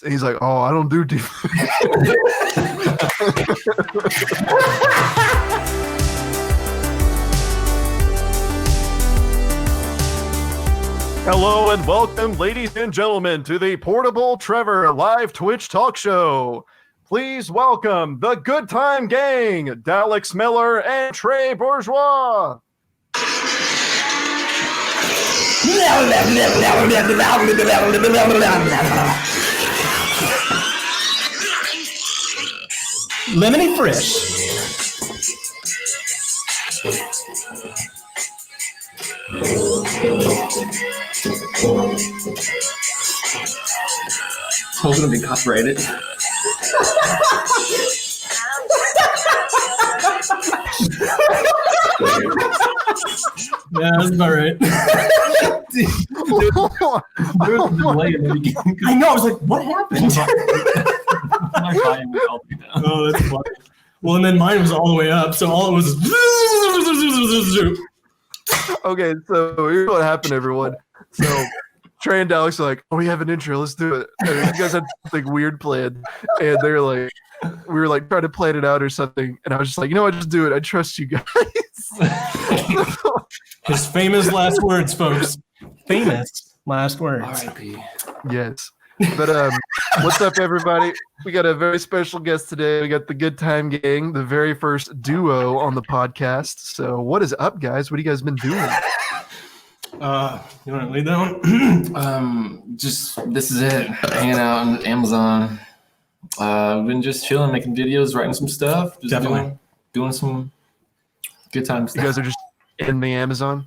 And he's like, oh, I don't do defense. Hello and welcome, ladies and gentlemen, to the Portable Trevor live Twitch talk show. Please welcome the Good Time Gang, Dalex Miller and Trey Bourgeois. Lemony fresh. It's gonna be copyrighted. Yeah, that's about right. There was a delay in the beginning. I know. I was like, "What happened?" My volume was all the way down. Oh, that's funny. Well, and then mine was all the way up, so all it was. Okay, so here's what happened, everyone. So Trey and Dalex are like, oh, we have an intro, let's do it. And you guys had something weird planned, and they were like, we were like trying to plan it out or something, and I was just like, you know what, just do it. I trust you guys. His famous last words, folks. Famous last words. R.I.P. Yes. But what's up, everybody? We got a very special guest today. We got the Good Time Gang, the very first duo on the podcast. So what is up, guys? What have you guys been doing? You want to lead that one? Just this is it. Hanging out on Amazon. I've been just chilling, making videos, writing some stuff. Just Definitely. doing some good time You stuff. guys are just in the Amazon?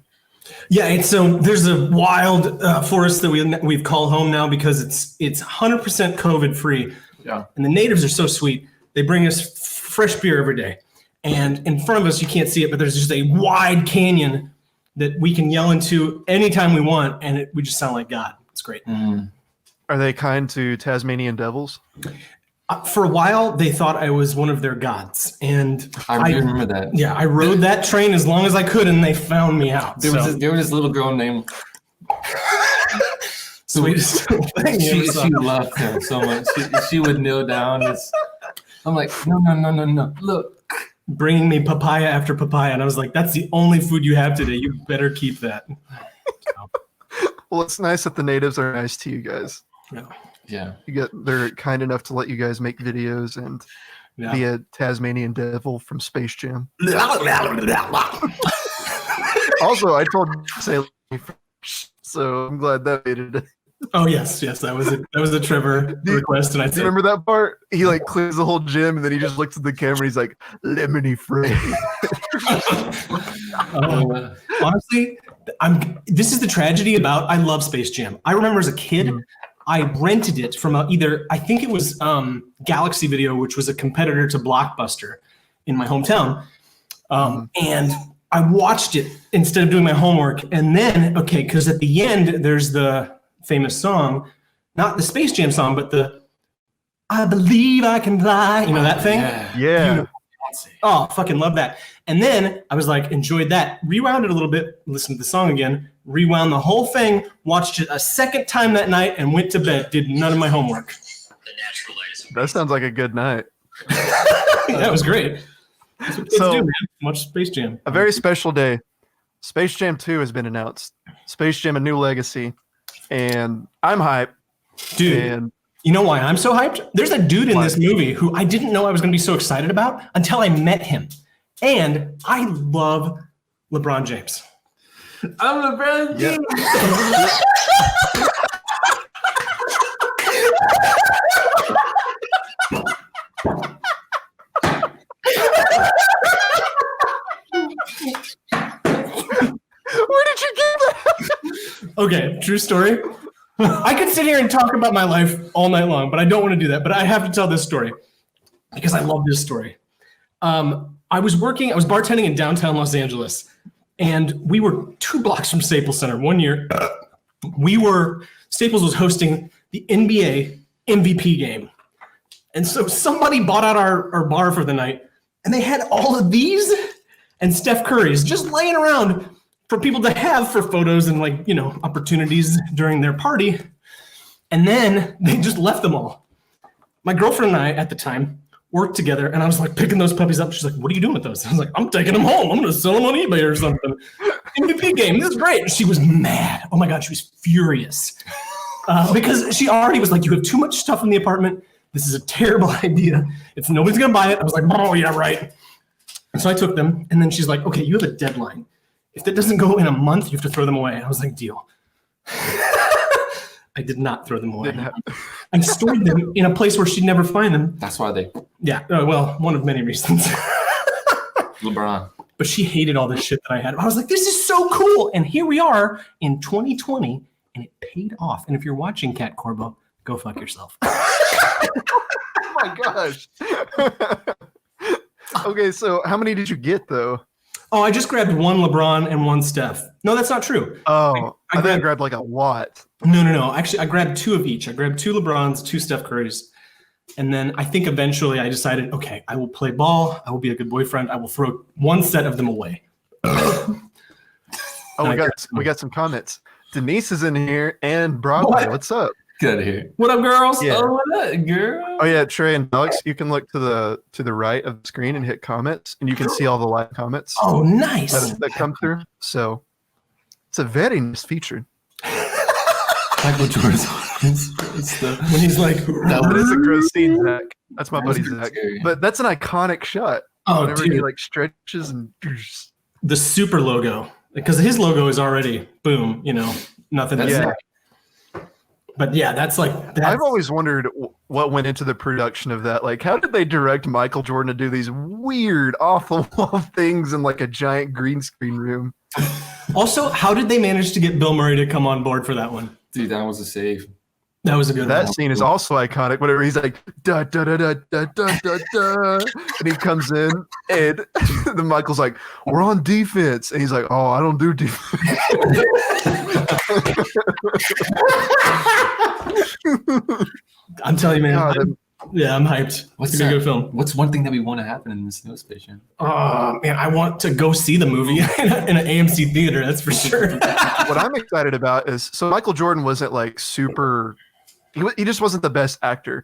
Yeah, it's there's a wild forest that we've called home now because it's 100% COVID free. Yeah. And the natives are so sweet. They bring us fresh beer every day. And in front of us, you can't see it, but there's just a wide canyon that we can yell into anytime we want, and we just sound like God. It's great. Are they kind to Tasmanian devils? For a while, they thought I was one of their gods, and I remember that. Yeah, I rode that train as long as I could, and they found me out. There was this little girl named. Sweetest thing. She loved him so much. She would kneel down. I'm like, no. Look. Bringing me papaya after papaya, and I was like, that's the only food you have today. You better keep that. Well, it's nice that the natives are nice to you guys. Yeah. They're kind enough to let you guys make videos and be a Tasmanian devil from Space Jam. Also, I told you to say first, so I'm glad that made it. Oh yes, that was a Trevor request, and I Do you remember that part? He like clears the whole gym, and then he just looks at the camera. And he's like, "Lemony fresh." Honestly, this is the tragedy about. I love Space Jam. I remember as a kid, I rented it from I think it was Galaxy Video, which was a competitor to Blockbuster in my hometown, and I watched it instead of doing my homework. And then, because at the end there's the famous song, not the Space Jam song, but the "I Believe I Can Fly." You know that thing? Yeah. Oh, fucking love that. And then I was like, enjoyed that. Rewound it a little bit, listened to the song again, rewound the whole thing, watched it a second time that night, and went to bed. Did none of my homework. That sounds like a good night. That was great. That's what kids do, man. Watch Space Jam. A very special day. Space Jam 2 has been announced. Space Jam: A New Legacy. And I'm hyped. Dude, and you know why I'm so hyped? There's a dude in this movie who I didn't know I was going to be so excited about until I met him. And I love LeBron James. I'm LeBron James. where did you get that? Okay, true story. I could sit here and talk about my life all night long, but I don't want to do that. But I have to tell this story because I love this story. I was bartending in downtown Los Angeles, and we were 2 blocks from Staples Center. One year, Staples was hosting the NBA MVP game. And so somebody bought out our bar for the night, and they had all of these and Steph Curry's just laying around for people to have for photos and opportunities during their party. And then they just left them all. My girlfriend and I at the time worked together, and I was like picking those puppies up. She's like, "What are you doing with those?" I was like, "I'm taking them home. I'm going to sell them on eBay or something. MVP game. This is great." And she was mad. Oh my God, she was furious because she already was like, "You have too much stuff in the apartment. This is a terrible idea. Nobody's going to buy it." I was like, "Oh yeah, right." And so I took them, and then she's like, "Okay, you have a deadline. If that doesn't go in a month, you have to throw them away." I was like, "Deal." I did not throw them away. I stored them in a place where she'd never find them. That's why they. Yeah, well, one of many reasons. LeBron. But she hated all this shit that I had. I was like, this is so cool. And here we are in 2020, and it paid off. And if you're watching Cat Corbo, go fuck yourself. Oh my gosh. Okay, so how many did you get though? Oh, I just grabbed one LeBron and one Steph. No, that's not true. Oh, I think I grabbed like a lot. No. Actually, I grabbed two of each. I grabbed two LeBrons, two Steph Currys. And then I think eventually I decided, okay, I will play ball. I will be a good boyfriend. I will throw one set of them away. We got some comments. Denise is in here and Broadway. What's up? Get out of here. What up, girls? Yeah. Oh, what up, girl? Oh yeah, Trey and Alex, you can look to the right of the screen and hit comments, and you can see all the live comments Oh, nice. that come through. So it's a very nice feature. Michael Jordan's when he's like, That is a gross scene, Zach. That's my buddy pretty Zach. scary. But that's an iconic shot. oh, Whenever dude, he like stretches and the super logo, because his logo is already boom, nothing. That's yeah. But yeah, that's I've always wondered what went into the production of that. Like, how did they direct Michael Jordan to do these weird, off-the-wall things in like a giant green screen room? Also, how did they manage to get Bill Murray to come on board for that one? Dude, that was a save. That was a good That one. scene is also iconic. Whenever he's like da da da da da da da da, and he comes in, and then Michael's like, "We're on defense," and he's like, "Oh, I don't do defense." I'm telling you, man. God, I'm hyped. What's It's gonna be a that? good film. What's one thing that we want to happen in this new Space Jam? Oh man, I want to go see the movie in an AMC theater. That's for sure. what I'm excited about is so Michael Jordan wasn't like super. He just wasn't the best actor.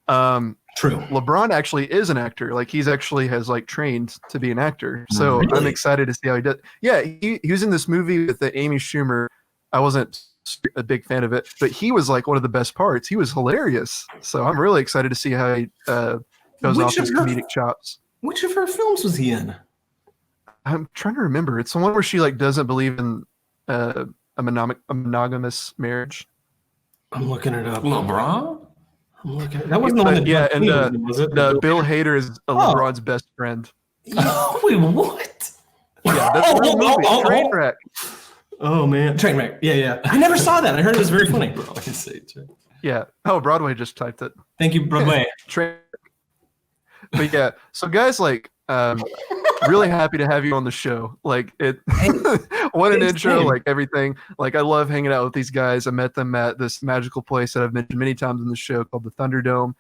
True. LeBron actually is an actor. Like he's actually has like trained to be an actor. So Really? I'm excited to see how he does. Yeah, he was in this movie with the Amy Schumer. I wasn't a big fan of it, but he was like one of the best parts. He was hilarious. So I'm really excited to see how he goes off his comedic chops. Which of her films was he in? I'm trying to remember. It's the one where she like doesn't believe in a monogamous marriage. I'm looking it up. LeBron? I'm looking. That wasn't the one that. Yeah, and was it? Bill Hader is LeBron's best friend. Wait, what? Yeah, that's a real movie. Trainwreck. Oh man, Trainwreck. Yeah. I never saw that. I heard it was very funny. Yeah. Oh, Broadway just typed it. Thank you, Broadway. Trainwreck. But yeah, so guys, like, really happy to have you on the show. Like, what an intro! Like everything. Like, I love hanging out with these guys. I met them at this magical place that I've mentioned many times in the show called the Thunderdome.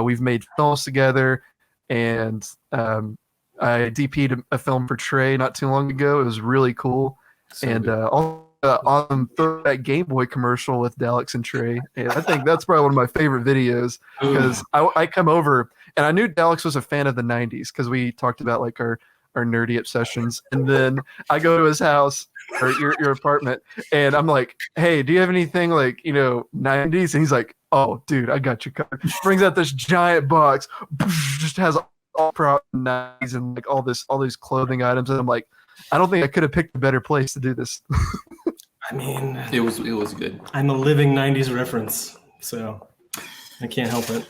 We've made films together, and I DP'd a film for Trey not too long ago. It was really cool. And on that Game Boy commercial with Dalex and Trey. And I think that's probably one of my favorite videos because I come over and I knew Dalex was a fan of the 90s because we talked about like our nerdy obsessions. And then I go to his house or your apartment and I'm like, hey, do you have anything like, 90s? And he's like, oh, dude, I got you covered. Brings out this giant box, just has all proper 90s and like all these clothing items. And I'm like, I don't think I could have picked a better place to do this. I mean, it was good. I'm a living 90s reference, so I can't help it.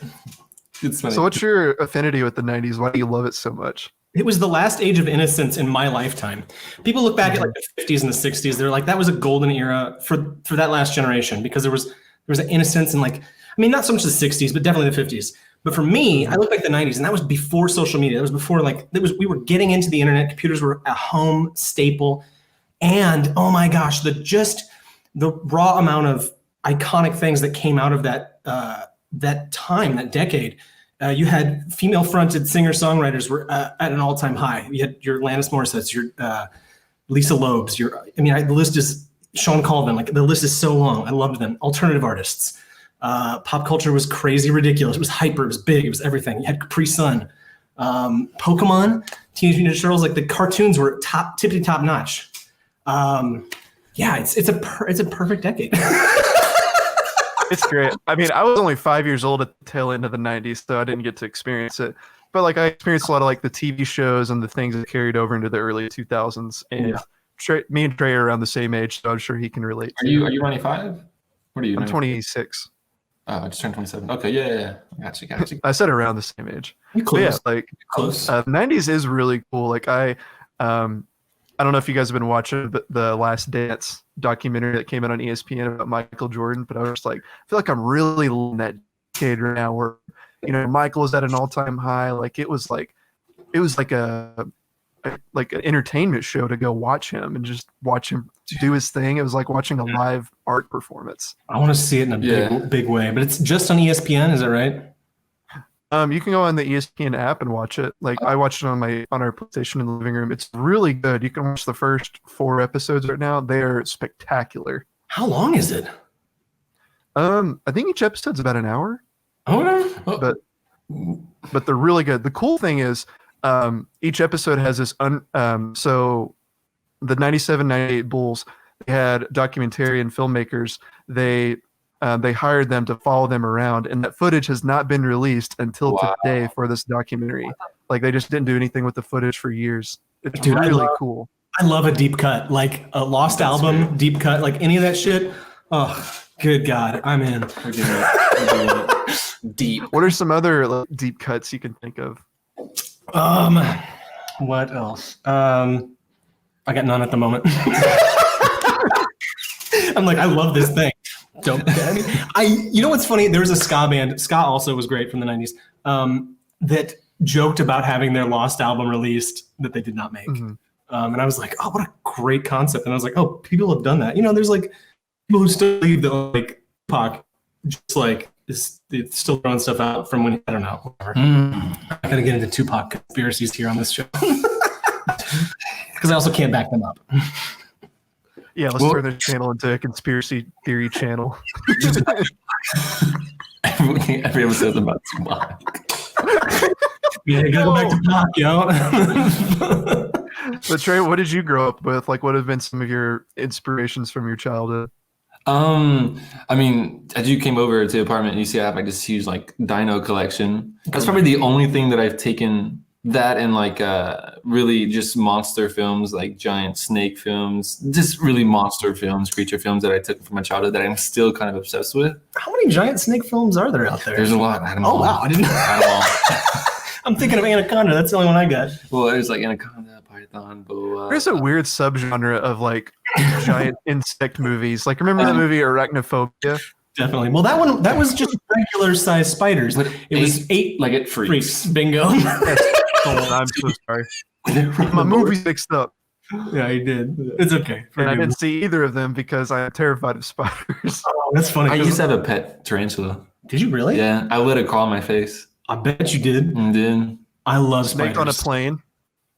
It's funny. So what's your affinity with the 90s? Why do you love it so much? It was the last age of innocence in my lifetime. People look back at like the 50s and the 60s. They're like, that was a golden era for that last generation because there was an innocence and like, I mean, not so much the 60s, but definitely the 50s. But for me, I look like the 90s, and that was before social media. That was before we were getting into the internet. Computers were a home staple, and oh my gosh, the raw amount of iconic things that came out of that time, that decade. You had female-fronted singer-songwriters were at an all-time high. You had your Alanis Morissette's, your Lisa Loeb's, the list is Sean Colvin. Like the list is so long. I loved them. Alternative artists. Pop culture was crazy ridiculous. It was hyper. It was big. It was everything. You had Capri Sun, Pokemon, Teenage Mutant Ninja Turtles. Like the cartoons were tippity top notch. Yeah, it's a perfect decade. It's great. I mean, I was only 5 years old at the tail end of the 90s, so I didn't get to experience it. But like I experienced a lot of like the TV shows and the things that carried over into the early 2000s. And me and Trey are around the same age, so I'm sure he can relate. Are you 95? What are you? I'm 26. Oh, I just turned 27. Okay, yeah. Gotcha. I said around the same age. Close. Yeah, like Close. 90s is really cool. Like I don't know if you guys have been watching the Last Dance documentary that came out on ESPN about Michael Jordan, but I was just like, I feel like I'm really in that decade right now where, you know, Michael was at an all-time high. Like it was like an entertainment show to go watch him and just watch him do his thing. It was like watching a live art performance. I want to see it in a big way, but it's just on ESPN, is that right? You can go on the ESPN app and watch it. Like I watched it on our PlayStation in the living room. It's really good. You can watch the first 4 episodes right now. They are spectacular. How long is it? I think each episode's about an hour. Oh, But they're really good. The cool thing is each episode has this so the 97-98 Bulls, they had documentarian filmmakers. They hired them to follow them around, and that footage has not been released until today for this documentary. Like they just didn't do anything with the footage for years. It's really cool. I love a deep cut, like a Lost album, deep cut, like any of that shit. Oh, good God, I'm in. We're doing it. Deep. What are some other deep cuts you can think of? What else? I got none at the moment. I'm like, I love this thing. You know what's funny? There was a ska band. Ska also was great from the 90s. That joked about having their Lost album released that they did not make. Mm-hmm. And I was like, oh, what a great concept. And I was like, oh, people have done that. You know, there's like people who still believe that like Tupac just like is still throwing stuff out from when, I don't know, whatever. I gotta get into Tupac conspiracies here on this show. Because I also can't back them up. Yeah, let's turn this channel into a conspiracy theory channel. Every episode's about Tupac. Yeah, you gotta go back to Tupac, yo. So Trey, what did you grow up with? Like, what have been some of your inspirations from your childhood? I mean, as you came over to the apartment and you see I have like this huge like dino collection. That's probably the only thing that I've taken that and like really just monster films, like giant snake films, just really monster films, creature films that I took from my childhood that I'm still kind of obsessed with. How many giant snake films are there out there? There's a lot. I don't know. Oh wow, I didn't know. I'm thinking of Anaconda. That's the only one I got. Well, there's like Anaconda, Python, boa. There's a weird subgenre of like giant insect movies. Like, remember the movie Arachnophobia? Definitely. Well, that was just regular size spiders. But it was 8 like it freaks. Bingo. I'm so sorry. My movie's mixed up. Yeah, you did. It's okay. And I didn't see either of them because I'm terrified of spiders. Oh, that's funny. I used to have a pet tarantula. Did you really? Yeah, I let it crawl on my face. I bet you did. And then I love Snake spiders. on a plane.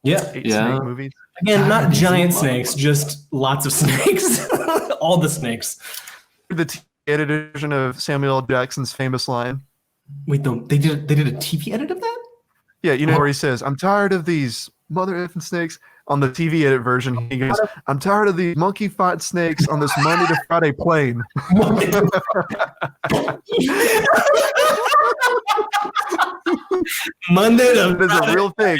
Yeah. Snake movies. Again, not giant snakes, just lots of snakes. All the snakes. The edited version of Samuel L. Jackson's famous line. Wait, they did a TV edit of that? Yeah, you know where he says, "I'm tired of these mother effing snakes." On the TV edit version, he goes, "I'm tired of these monkey fight snakes on this Monday to Friday plane." Monday to Friday. That's a real thing.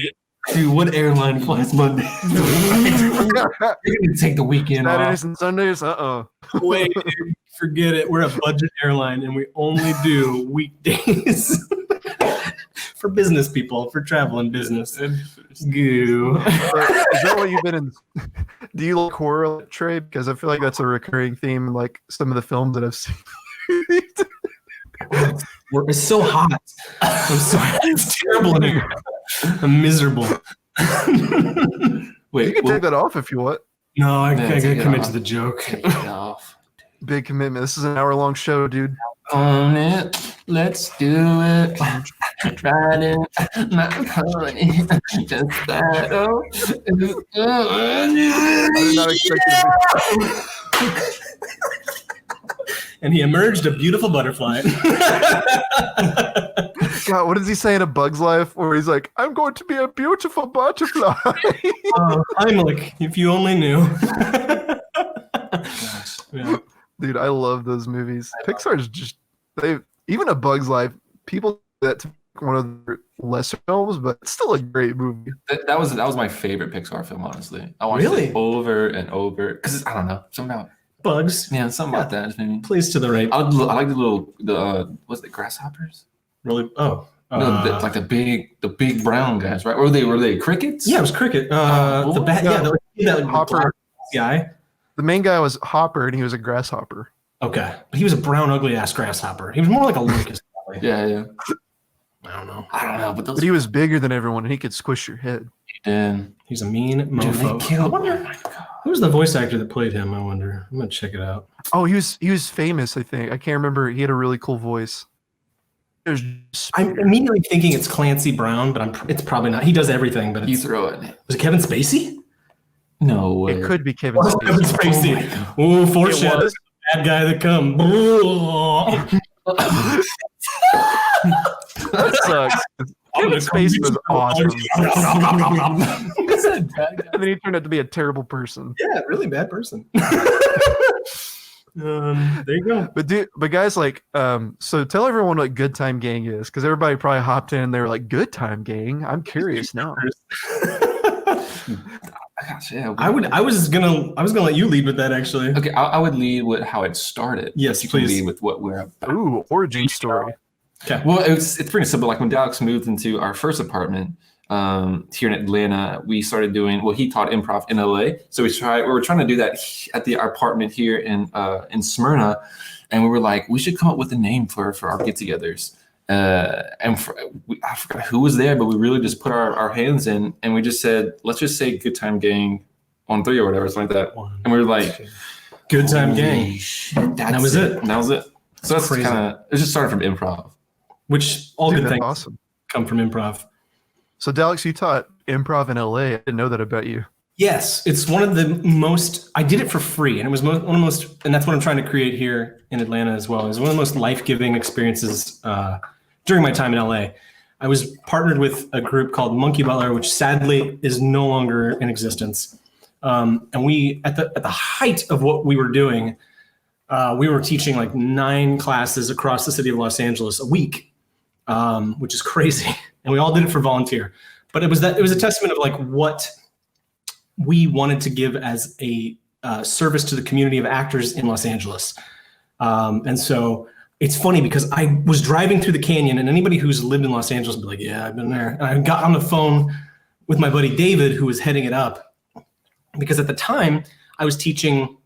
Dude, what airline flies Monday? You're gonna take the weekend Saturdays off. and Sundays? Wait, dude, forget it. We're a budget airline and we only do weekdays. For business people, for travel and business. Goo. Is that what you've been in? Do you like horror, Trey? Because I feel like that's a recurring theme in like some of the films that I've seen. It's so hot. I'm sorry. It's terrible in here. I'm miserable. Wait, you can take that off if you want. No, I gotta commit to the joke. Take it off. Big commitment. This is an hour-long show, dude. On it, let's do it. Tried it, not funny. Just that. I did not expect it to be. and he emerged a beautiful butterfly. God, what does he say in A Bug's Life? Where he's like, "I'm going to be a beautiful butterfly." Heimlich, if you only knew. Yeah. Dude, I love those movies. Pixar's just even A Bug's Life. People say that to one of their lesser films, but it's still a great movie. That was my favorite Pixar film, honestly. I watched it over and over because I don't know, something about bugs. Yeah, something about that. Just maybe. Please to the right. I like the what's it, grasshoppers? Really? No, like the big brown guys, right? Were they crickets? Yeah, it was cricket. The bat. Yeah, the Hopper guy. The main guy was Hopper, and he was a grasshopper. Okay, but he was a brown, ugly ass grasshopper. He was more like a locust. Yeah. I don't know, but he was bigger than everyone, and he could squish your head. He did. He's a mean mofo. Who's the voice actor that played him? I wonder. I'm gonna check it out. Oh, he was famous. I think I can't remember. He had a really cool voice. I'm immediately thinking it's Clancy Brown, but it's probably not. He does everything, but you throw it. Was it Kevin Spacey? No way. It could be Kevin Spacey. Oh, foreshadow. Bad guy that come. That sucks. Kevin Spacey was awesome. And then he turned out to be a terrible person. Yeah, really bad person. There you go. But guys, like, so tell everyone what Good Time Gang is, because everybody probably hopped in and they were like, Good Time Gang? I'm curious now. Gosh, yeah. I was gonna let you lead with that, actually. Okay, I would lead with how it started. Yes, you please. Can lead with what we're about. Ooh, origin story. Okay. Well, it's pretty simple. Like when Dalex moved into our first apartment here in Atlanta, we started doing. Well, he taught improv in LA, so we were trying to do that at our apartment here in Smyrna, and we were like, we should come up with a name for our get-togethers. I forgot who was there, but we really just put our hands in, and we just said, let's just say Good Time Gang on 3 or whatever, something like that. And we were like, Good Time Gang. That was it. So that's kind of, it just started from improv. Which all good things come from improv. So Dalex, you taught improv in LA. I didn't know that about you. Yes, it's one of the most. I did it for free, and it was one of the most. And that's what I'm trying to create here in Atlanta as well. It was one of the most life-giving experiences during my time in LA. I was partnered with a group called Monkey Butler, which sadly is no longer in existence. And we, at the height of what we were doing, we were teaching like 9 classes across the city of Los Angeles a week, which is crazy. And we all did it for volunteer. But it was a testament of like what we wanted to give as a service to the community of actors in Los Angeles. And so it's funny because I was driving through the canyon, and anybody who's lived in Los Angeles would be like, yeah, I've been there. And I got on the phone with my buddy David, who was heading it up, because at the time I was teaching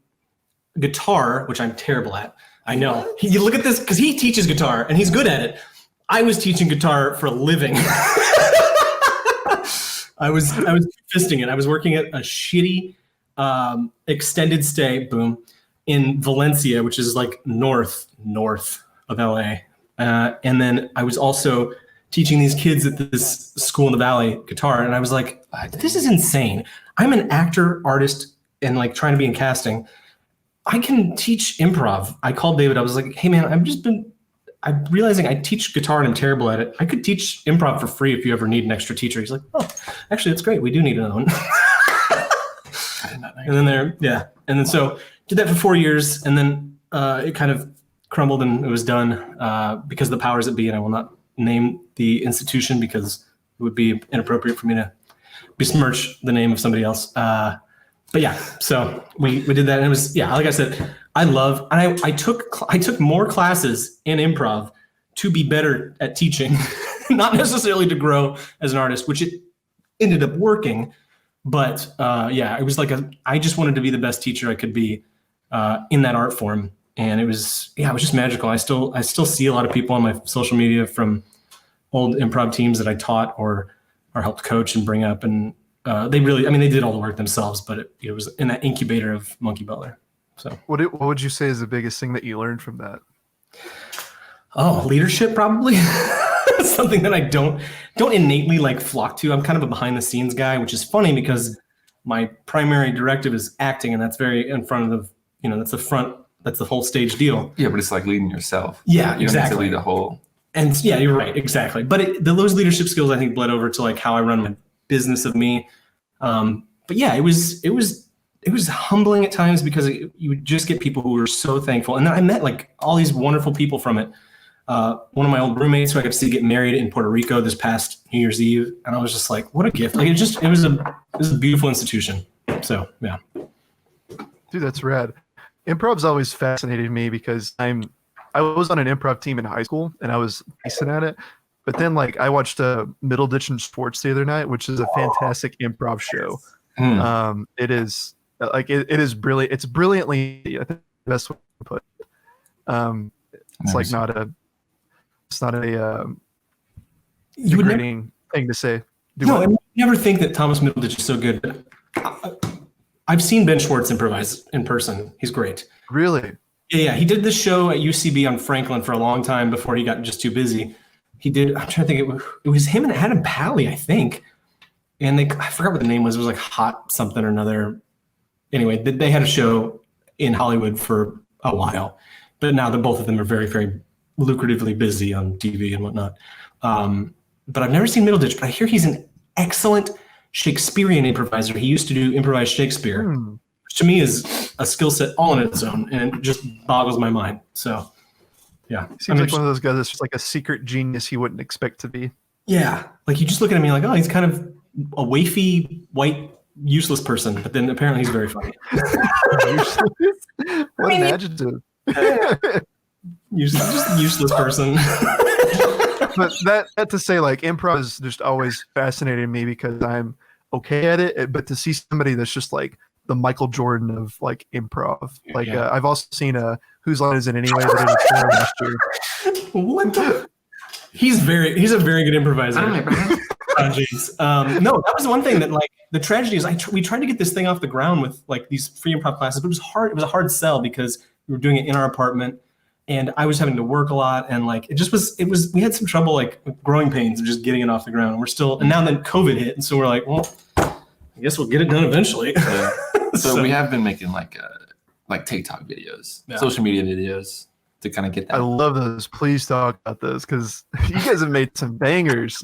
guitar, which I'm terrible at. I know. You look at this, because he teaches guitar and he's good at it. I was teaching guitar for a living. I was fisting it. I was working at a shitty extended stay, in Valencia, which is like north of LA. And then I was also teaching these kids at this school in the Valley guitar. And I was like, this is insane. I'm an actor, artist, and like trying to be in casting. I can teach improv. I called David. I was like, hey man, I'm realizing I teach guitar and I'm terrible at it. I could teach improv for free if you ever need an extra teacher. He's like, oh, actually, that's great. We do need another one. And then so did that for 4 years, and then it kind of crumbled and it was done because of the powers that be. And I will not name the institution because it would be inappropriate for me to besmirch the name of somebody else. But yeah, so we did that, and it was, yeah, like I said, I took more classes in improv to be better at teaching, not necessarily to grow as an artist, which it ended up working. But it was like I just wanted to be the best teacher I could be in that art form, and it was just magical. I still see a lot of people on my social media from old improv teams that I taught or helped coach and bring up, and they did all the work themselves, but it was in that incubator of Monkey Butler. So what would you say is the biggest thing that you learned from that? Oh, leadership, probably. Something that I don't innately like flock to. I'm kind of a behind the scenes guy, which is funny because my primary directive is acting, and that's very in front of that's the front That's the whole stage deal. Yeah, but it's like leading yourself. Yeah, you exactly. don't need to lead a whole. And yeah, you're right, exactly. But those leadership skills, I think, bled over to like how I run my business of me. But yeah, it was humbling at times because you would just get people who were so thankful. And then I met like all these wonderful people from it. One of my old roommates who I got to see get married in Puerto Rico this past New Year's Eve, and I was just like, what a gift! Like it was a beautiful institution. So yeah, dude, that's rad. Improv's always fascinated me because I was on an improv team in high school and I was decent at it. But then like I watched Middle Ditch and Sports the other night, which is a fantastic improv show. It is like it is brilliant. It's brilliantly, I think, the best way to put it. It's like it's not a degrading thing to say. I never think that Thomas Middleditch is so good. I've seen Ben Schwartz improvise in person. He's great. Really? Yeah. He did this show at UCB on Franklin for a long time before he got just too busy. I'm trying to think, it was him and Adam Pally, I think. And I forgot what the name was. It was like Hot something or another. Anyway, they had a show in Hollywood for a while. But now both of them are very, very lucratively busy on TV and whatnot. But I've never seen Middleditch, but I hear he's an excellent Shakespearean improviser. He used to do improvised Shakespeare, which to me is a skill set all on its own, and it just boggles my mind. So, yeah. Seems like one of those guys that's just like a secret genius you wouldn't expect to be. Yeah. Like you just look at him and you're like, oh, he's kind of a wafy, white, useless person, but then apparently he's very funny. What an adjective. Useless person. But that to say, like, improv is just always fascinated me because I'm okay at it. But to see somebody that's just like the Michael Jordan of like improv, like I've also seen Whose Line Is It Anyway that did a show last year. What the? He's a very good improviser. Oh, geez. No, that was one thing that like the tragedy is we tried to get this thing off the ground with like these free improv classes, but it was hard. It was a hard sell because we were doing it in our apartment. And I was having to work a lot, and like we had some trouble like with growing pains and just getting it off the ground. And now then COVID hit, and so we're like, well, I guess we'll get it done eventually. So we have been making like TikTok videos, social media videos to kind of get that. I love those. Please talk about those because you guys have made some bangers.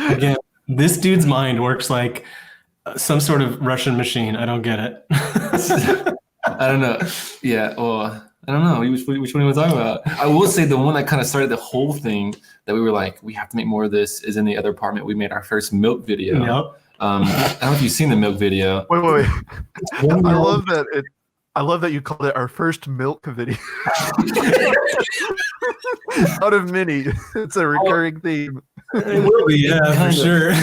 Again, this dude's mind works like some sort of Russian machine. I don't get it. I don't know. Yeah, well. I don't know which one we're talking about. I will say the one that kind of started the whole thing that we were like, we have to make more of this is in the other apartment. We made our first milk video. Yep. I don't know if you've seen the milk video. Wait. I love that you called it our first milk video. Out of many. It's a recurring theme. It will be, yeah, for sure.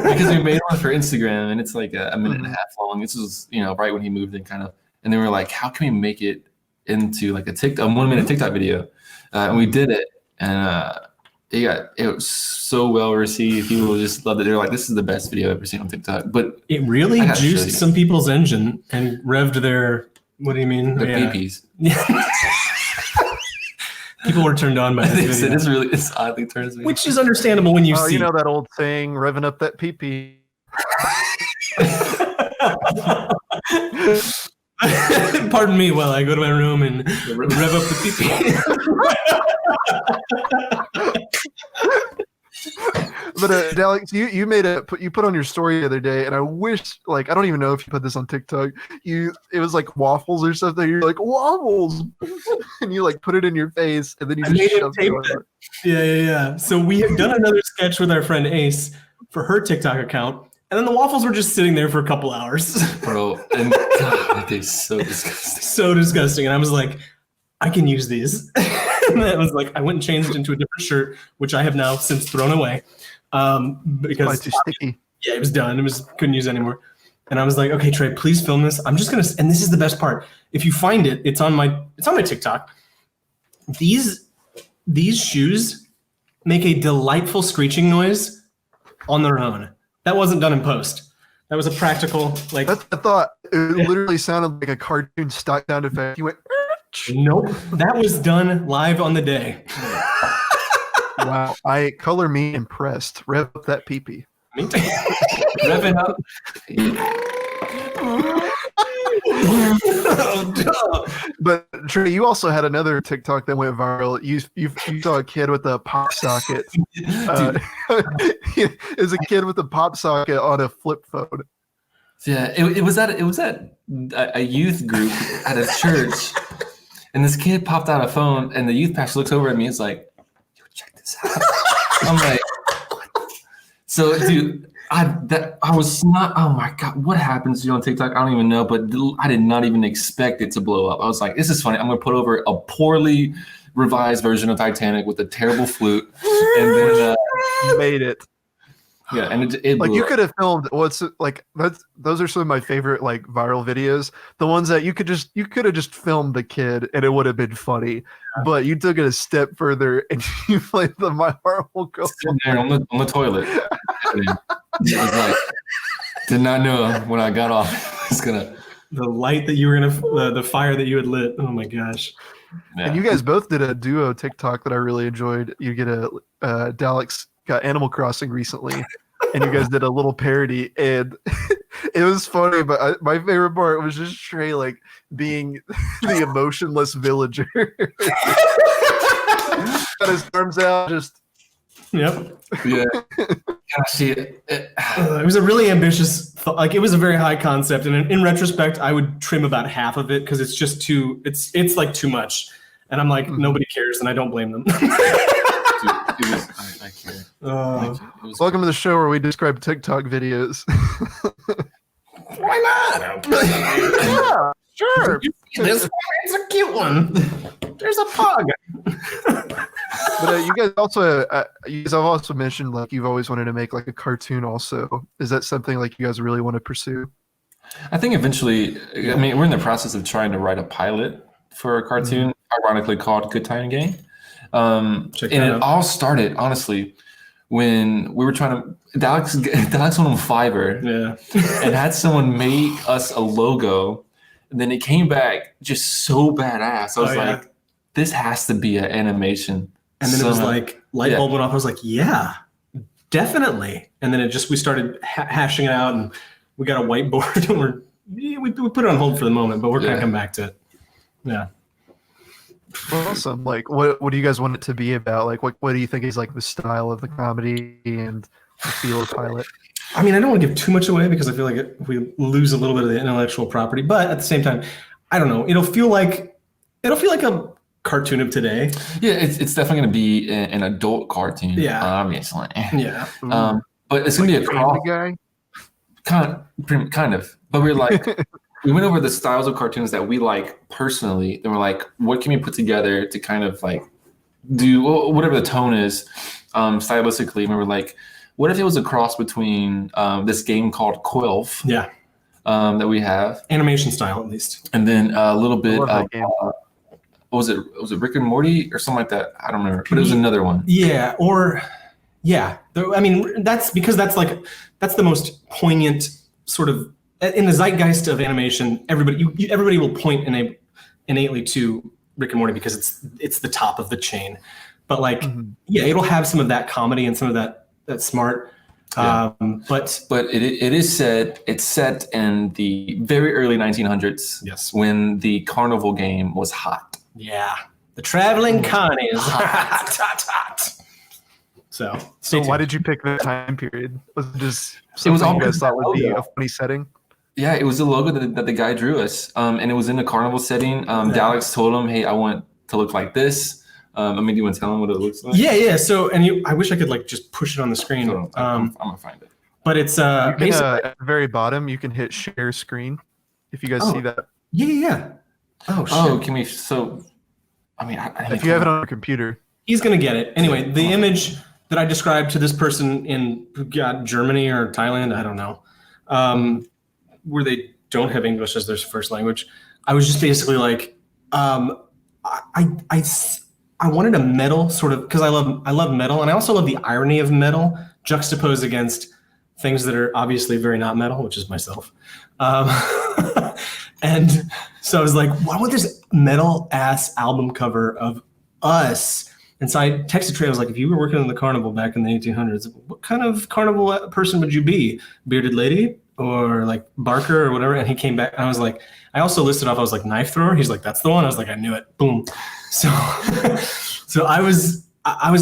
Because we made one for Instagram and it's like a minute and a half long. This was, right when he moved in kind of. And then we were like, how can we make it into like a 1 minute TikTok video, and we did it, and it was so well received. People just loved it. They're like, "This is the best video I've ever seen on TikTok." But it really juiced some people's engine and revved their. What do you mean? Their peepees. People were turned on by this video. It's oddly turns me. Which is understandable when you see. You know that old saying, "Revving up that peepee." Pardon me while I go to my room and rev up the pee-pee. But Dalex, you put on your story the other day, and I wish, like, I don't even know if you put this on TikTok. It was like waffles or something. You're like, waffles, and you like put it in your face, and then you just shoved it over. Yeah. So we have done another sketch with our friend Ace for her TikTok account. And then the waffles were just sitting there for a couple hours. Bro, and God, it tastes so disgusting. So disgusting. And I was like, I can use these. And then I was like, I went and changed it into a different shirt, which I have now since thrown away. Because too sticky. Yeah, it was done. Couldn't use it anymore. And I was like, okay, Trey, please film this. I'm just gonna, and this is the best part. If you find it, it's on my TikTok. These shoes make a delightful screeching noise on their own. That wasn't done in post. That was a practical, like. I thought it literally sounded like a cartoon stock sound effect. You went. Nope. That was done live on the day. Wow. Color me impressed. Rev up that peepee. Me too. Rev it up. But Trey, you also had another TikTok that went viral. You saw a kid with a pop socket. It was a kid with a pop socket on a flip phone. Yeah, it was at a youth group at a church, and this kid popped out a phone, and the youth pastor looks over at me. He's like, "Yo, check this out." I'm like, what? So, dude, I was not. Oh my god, what happens to you on TikTok? I don't even know, but I did not even expect it to blow up. I was like, this is funny. I'm gonna put over a poorly revised version of Titanic with a terrible flute, and then made it. Yeah, and it like blew you up. could have filmed what's like those are some of my favorite like viral videos. The ones that you could have just filmed the kid and it would have been funny, but you took it a step further and you played the My Heart Will Go Sitting there on the toilet. It was like, did not know when I got off. It's gonna the light that you were gonna the fire that you had lit. Oh my gosh. Yeah. And you guys both did a duo TikTok that I really enjoyed. You get a Dalex got Animal Crossing recently, and you guys did a little parody, and it was funny. But my favorite part was just Trey like being the emotionless villager. Got his arms out, just Yep. Yeah. See it. It was a really ambitious, like it was a very high concept, and in retrospect, I would trim about half of it because it's just too. It's like too much, and I'm like nobody cares, and I don't blame them. I can't. welcome to the show where we describe TikTok videos. Why not? Yeah, sure. This one, it's a cute one. There's a pug. But you guys have also mentioned like you've always wanted to make like a cartoon. Also, is that something like you guys really want to pursue? I think eventually, I mean, we're in the process of trying to write a pilot for a cartoon, ironically called Good Time Game. It all started, honestly, when we were trying to, Dalex went on Fiverr and had someone make us a logo. And then it came back just so badass. I was like, this has to be an animation. And then it was like, light bulb went off. I was like, yeah, definitely. And then we started hashing it out, and we got a whiteboard, and we put it on hold for the moment, but we're going to come back to it. Yeah. Awesome. Like, what do you guys want it to be about? Like, what do you think is like the style of the comedy and the feel of the pilot? I mean, I don't want to give too much away because I feel like we lose a little bit of the intellectual property, but at the same time, I don't know. It'll feel like a cartoon of today. Yeah, it's definitely going to be an adult cartoon. Yeah, obviously. Yeah. But it's going to be a cross guy. Kind of. But we're like, we went over the styles of cartoons that we like personally, and we're like, what can we put together to kind of like do whatever the tone is stylistically? And we were like, what if it was a cross between this game called Quelf? Yeah. That we have. Animation style, at least. And then a little bit of, was it Rick and Morty or something like that? I don't remember, but it was another one. Yeah, I mean, that's because that's the most poignant sort of, in the zeitgeist of animation, everybody will point innately to Rick and Morty because it's the top of the chain. But like, it'll have some of that comedy and some of that smart. Yeah. But it's set in the very early 1900s. Yes. When the carnival game was hot. Yeah. The traveling connies. hot. So why did you pick that time period? Was it just it was something you guys thought would be a funny setting? Yeah, it was the logo that the guy drew us. And it was in a carnival setting. Dalex told him, hey, I want to look like this. I mean, do you want to tell him what it looks like? Yeah. So, I wish I could like just push it on the screen. I'm gonna find it. But it's at the very bottom, you can hit share screen. If you guys see that. Yeah. Oh, shit. Oh, can we? So, I mean, if you have it on your computer, he's gonna get it anyway. The image that I described to this person in Germany or Thailand, I don't know, where they don't have English as their first language. I was just basically like, I wanted a metal sort of, because I love metal, and I also love the irony of metal juxtaposed against things that are obviously very not metal, which is myself. And so I was like, well, I want this metal ass album cover of us. And so I texted Trey, I was like, if you were working in the carnival back in the 1800s, what kind of carnival person would you be? Bearded lady? or like Barker or whatever, and he came back. And I was like, I also listed off. I was like knife thrower. He's like, that's the one. I was like, I knew it. Boom. So, so I was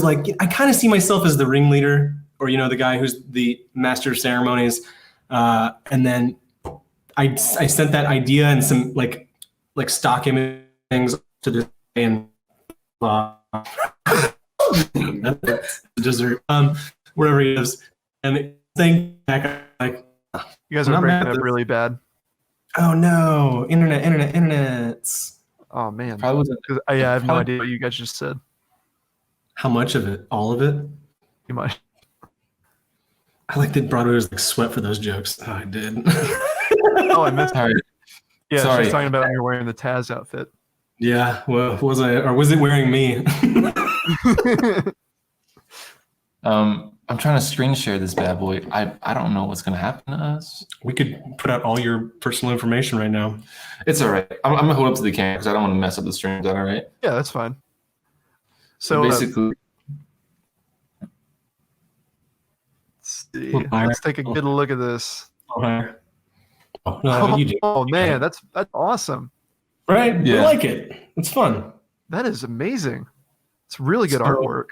like, I kind of see myself as the ringleader, or the guy who's the master of ceremonies. And then I sent that idea and some like stock image things to this and dessert wherever he is, and thing back like You guys are breaking up really bad. oh no, internet's Oh man. Probably wasn't. I have no idea what you guys just said. how much of it, all of it. You might. I like that Broadway was like sweat for those jokes. Oh, I did. Oh, I missed. Sorry. Yeah, Sorry. she's talking about when you're wearing the Taz outfit. Yeah, well, was it wearing me? I'm trying to screen share this bad boy. I don't know what's gonna happen to us. We could put out all your personal information right now. It's all right. I'm gonna hold up to the camera because I don't want to mess up the stream. Is that all right? Yeah, that's fine. So basically, let's see. Let's take a good look at this. Okay. Oh, no, you do. Oh man, that's awesome. Right? Yeah. I like it. It's fun. That is amazing. It's really good artwork.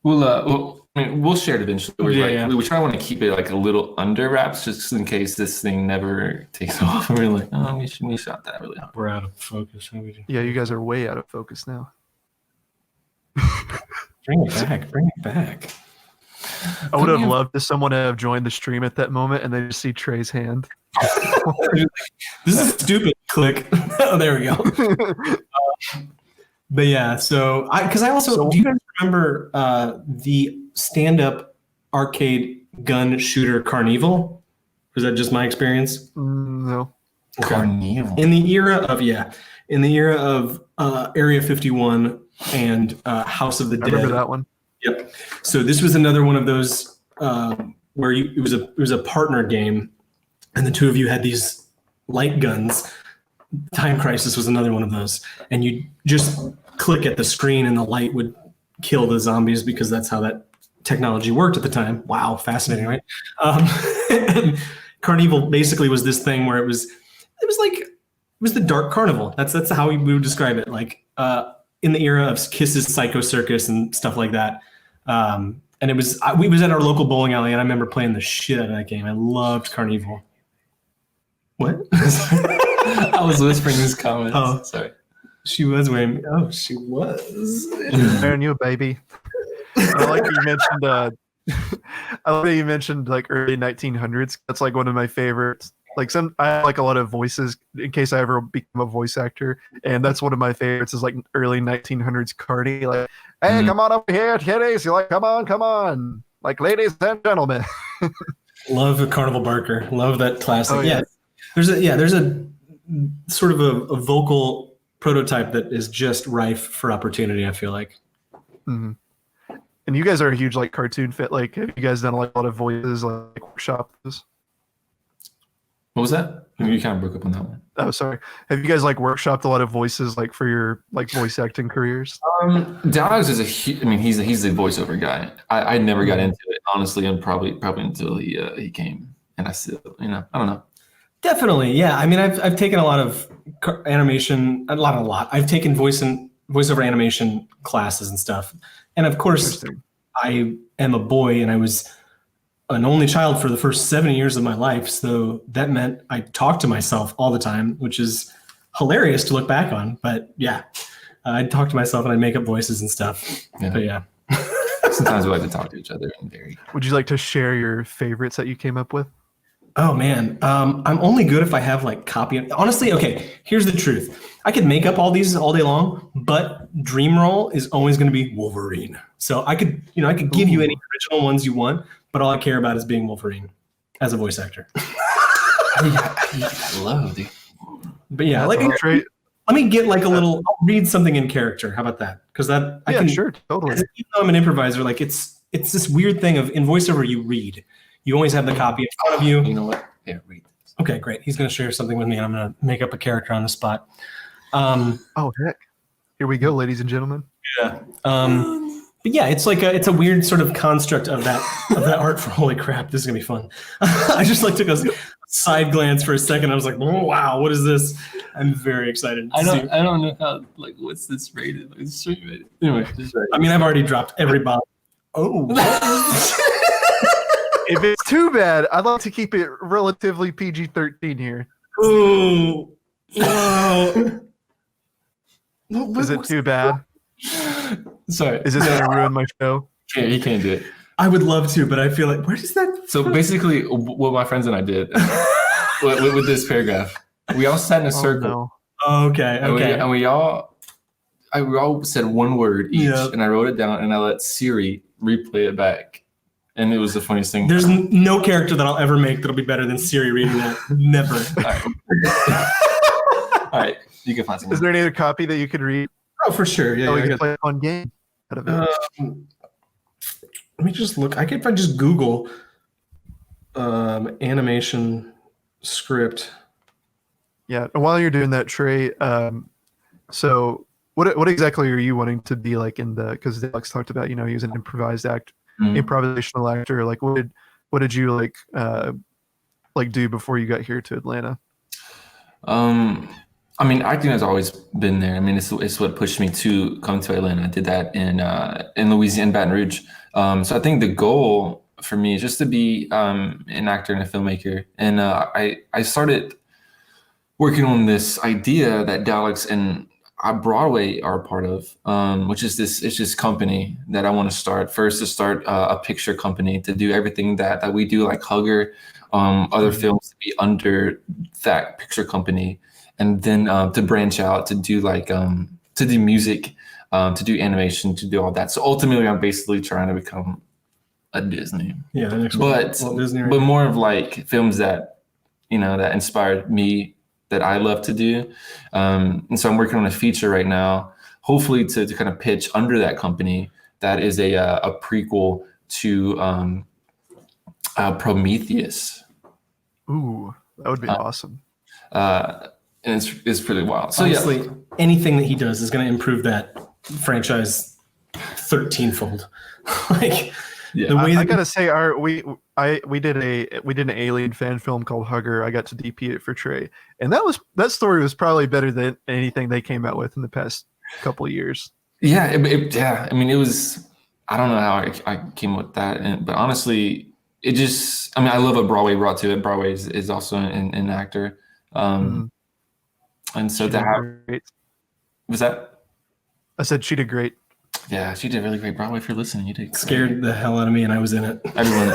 we'll share it eventually. Yeah. We try to want to keep it like a little under wraps just in case this thing never takes off. We're like, oh, we shot that really hard. We're out of focus. How we do? Yeah, you guys are way out of focus now. Bring it back. Bring it back. I would have loved if someone have joined the stream at that moment and they just see Trey's hand. This is stupid. Click. Oh, there we go. But yeah, so do you guys remember the stand-up arcade gun shooter Carnival? Was that just my experience? No. Carnival. In the era of Area 51 and House of the I Dead. remember that one. Yep. So this was another one of those where it was a partner game, and the two of you had these light guns. Time Crisis was another one of those, and you just click at the screen and the light would kill the zombies because that's how that technology worked at the time. Wow, fascinating, right? And Carnival basically was this thing where it was the dark carnival. That's how we would describe it. Like in the era of Kiss's Psycho Circus and stuff like that. And we was at our local bowling alley, and I remember playing the shit out of that game. I loved Carnival. What? I was whispering these comments. Oh. Sorry. She was wearing. Oh, she was. Wearing you, baby. I like that you mentioned. I like that you mentioned like early 1900s. That's like one of my favorites. Like I like a lot of voices in case I ever become a voice actor, and that's one of my favorites. Is like early 1900s Cardi. Like, hey, come on up here, kiddies. You're like, come on, like ladies and gentlemen. Love the Carnival Barker. Love that classic. Oh, yeah. There's a sort of a vocal prototype that is just rife for opportunity. I feel like. Mm-hmm. And you guys are a huge like cartoon fit. Like, have you guys done like a lot of voices, like workshops? What was that? You kind of broke up on that one. Oh, sorry. Have you guys like workshopped a lot of voices like for your like voice acting careers? Dalex is he's a voiceover guy. I never got into it honestly, and probably until he came, and I still I don't know. Definitely, yeah. I mean, I've taken a lot of animation, a lot. I've taken voiceover animation classes and stuff, and of course, I am a boy, and I was an only child for the first 7 years of my life. So that meant I talked to myself all the time, which is hilarious to look back on. But yeah, I'd talk to myself and I'd make up voices and stuff. Yeah. But yeah. Sometimes we like to talk to each other and very. Would you like to share your favorites that you came up with? Oh man, I'm only good if I have like copy. Honestly, okay, here's the truth. I could make up all these all day long, but dream role is always going to be Wolverine. So I could give you any original ones you want, but all I care about is being Wolverine as a voice actor. I love it. But yeah, like let me get like a little. I'll read something in character. How about that? Because that I can sure, totally. Even though I'm an improviser, like it's this weird thing of in voiceover you read. You always have the copy in front of you. You know what? Yeah, read this. Okay, great. He's going to share something with me, and I'm going to make up a character on the spot. Oh heck! Here we go, ladies and gentlemen. Yeah. But yeah, it's like it's a weird sort of construct of that art for holy crap. This is gonna be fun. I just like took side glance for a second. I was like, oh, wow, what is this? I'm very excited. I don't know how, like, what's this rated? Like, it's straight rated. Anyway, I mean, I've already dropped every bomb. Oh. If it's too bad, I'd like to keep it relatively PG-13 here. Ooh. No. Is it too bad? Sorry. Is this going to ruin my show? Yeah, he can't do it. I would love to, but I feel like, where does that? So basically, what my friends and I did with this paragraph, we all sat in a circle. No. Oh, okay. And we all said one word each, and I wrote it down, and I let Siri replay it back. And it was the funniest thing. There's no character that I'll ever make that'll be better than Siri reading that. Never. All right. You can find something. Is there any other copy that you could read? Oh, for sure. Yeah. We could play a fun game out of it. Let me just look. I could probably just Google animation script. Yeah. And while you're doing that, Trey, so what exactly are you wanting to be like in the? Because Dalex talked about, he was an improvisational actor. Like, what did you like do before you got here to Atlanta? I mean, acting has always been there. I mean, it's what pushed me to come to Atlanta. I did that in Louisiana, Baton Rouge. So I think the goal for me is just to be an actor and a filmmaker. And I started working on this idea that Dalex and Broadway are a part of, which is this company that I want to start. First, to start a picture company to do everything that we do, like Hugger, other films to be under that picture company. And then to branch out to do to do music, to do animation, to do all that. So ultimately, I'm basically trying to become a Disney. Yeah, the next but Disney, right? But more of like films that that inspired me, that I love to do. And so I'm working on a feature right now, hopefully to kind of pitch under that company. That is a prequel to Prometheus. Ooh, that would be awesome. And it's pretty wild. So honestly, anything that he does is going to improve that franchise 13-fold. The way I gotta say, we did an Alien fan film called Hugger. I got to DP it for Trey, and that story was probably better than anything they came out with in the past couple of years. Yeah, I mean, it was. I don't know how I came with that, but honestly, it just. I mean, I love what Broadway brought to it. Broadway is also an actor. And so great. Was that? I said she did great. Yeah, she did really great. Broadway, if you're listening, you did great. Scared the hell out of me, and I was in it. Everyone.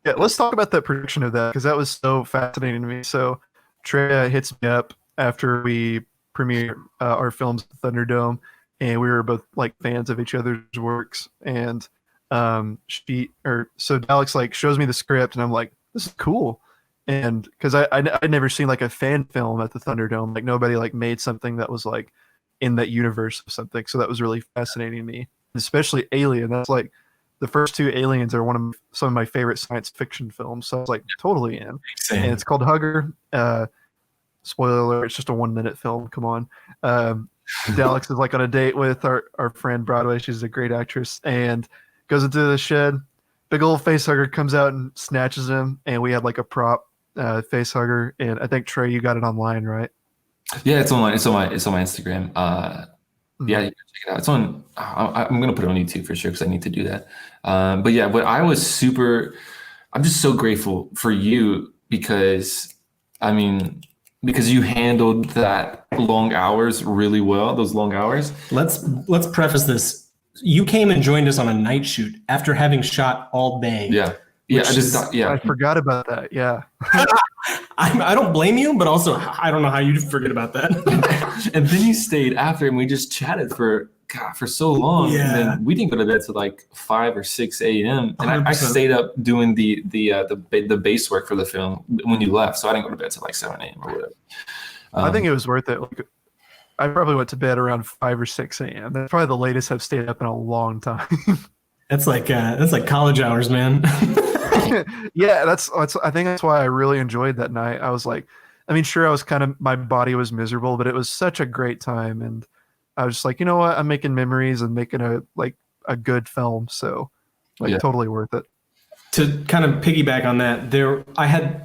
Yeah, let's talk about the production of that, because that was so fascinating to me. So Trey hits me up after we premiere our films at Thunderdome, and we were both like fans of each other's works. And so Dalex like shows me the script, and I'm like, this is cool. And because I'd never seen like a fan film at the Thunderdome, like nobody like made something that was like in that universe of something. So that was really fascinating to me, especially Alien. That's like the first two Aliens are some of my favorite science fiction films. So I was like totally in. Same. And it's called Hugger. Spoiler alert, it's just a 1-minute film. Come on. Dalex is like on a date with our friend Broadway. She's a great actress, and goes into the shed. Big old face hugger comes out and snatches him, and we had like a prop face hugger. And I think Trey, you got it online, right? Yeah, it's online. It's on my Instagram. Yeah, you can check it out. It's on. I'm gonna put it on YouTube for sure because I need to do that. But yeah, I'm just so grateful for you because you handled that long hours really well. Those long hours. Let's preface this. You came and joined us on a night shoot after having shot all day. Yeah. I forgot about that. Yeah. I don't blame you, but also I don't know how you forget about that. And then you stayed after, and we just chatted for so long. Yeah. And then we didn't go to bed till like 5 or 6 a.m. And I stayed up doing the base work for the film when you left, so I didn't go to bed till like 7 a.m. or whatever. I think it was worth it. Like, I probably went to bed around 5 or 6 a.m. That's probably the latest I've stayed up in a long time. That's like college hours, man. Yeah, I think that's why I really enjoyed that night. I was like, sure, I was my body was miserable, but it was such a great time, and I was just like, you know what, I'm making memories and making a good film, so totally worth it. To kind of piggyback on that,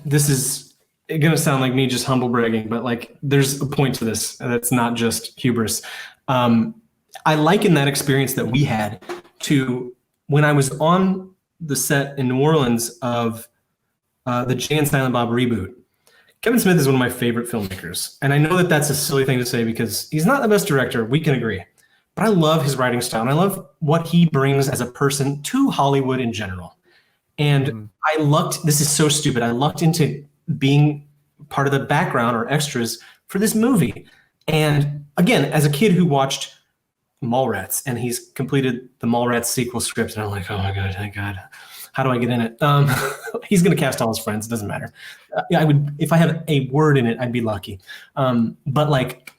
this is going to sound like me just humble bragging, but like there's a point to this, and it's not just hubris. I liken that experience that we had to when I was on the set in New Orleans of the Jay and Silent Bob reboot. Kevin Smith is one of my favorite filmmakers, and I know that that's a silly thing to say because he's not the best director. We can agree, but I love his writing style, and I love what he brings as a person to Hollywood in general. And this is so stupid. I lucked into being part of the background or extras for this movie. And again, as a kid who watched Mallrats, and he's completed the Mallrats sequel script, and I'm like, oh my God, thank God. How do I get in it? He's going to cast all his friends. It doesn't matter. I would, if I had a word in it, I'd be lucky. But like,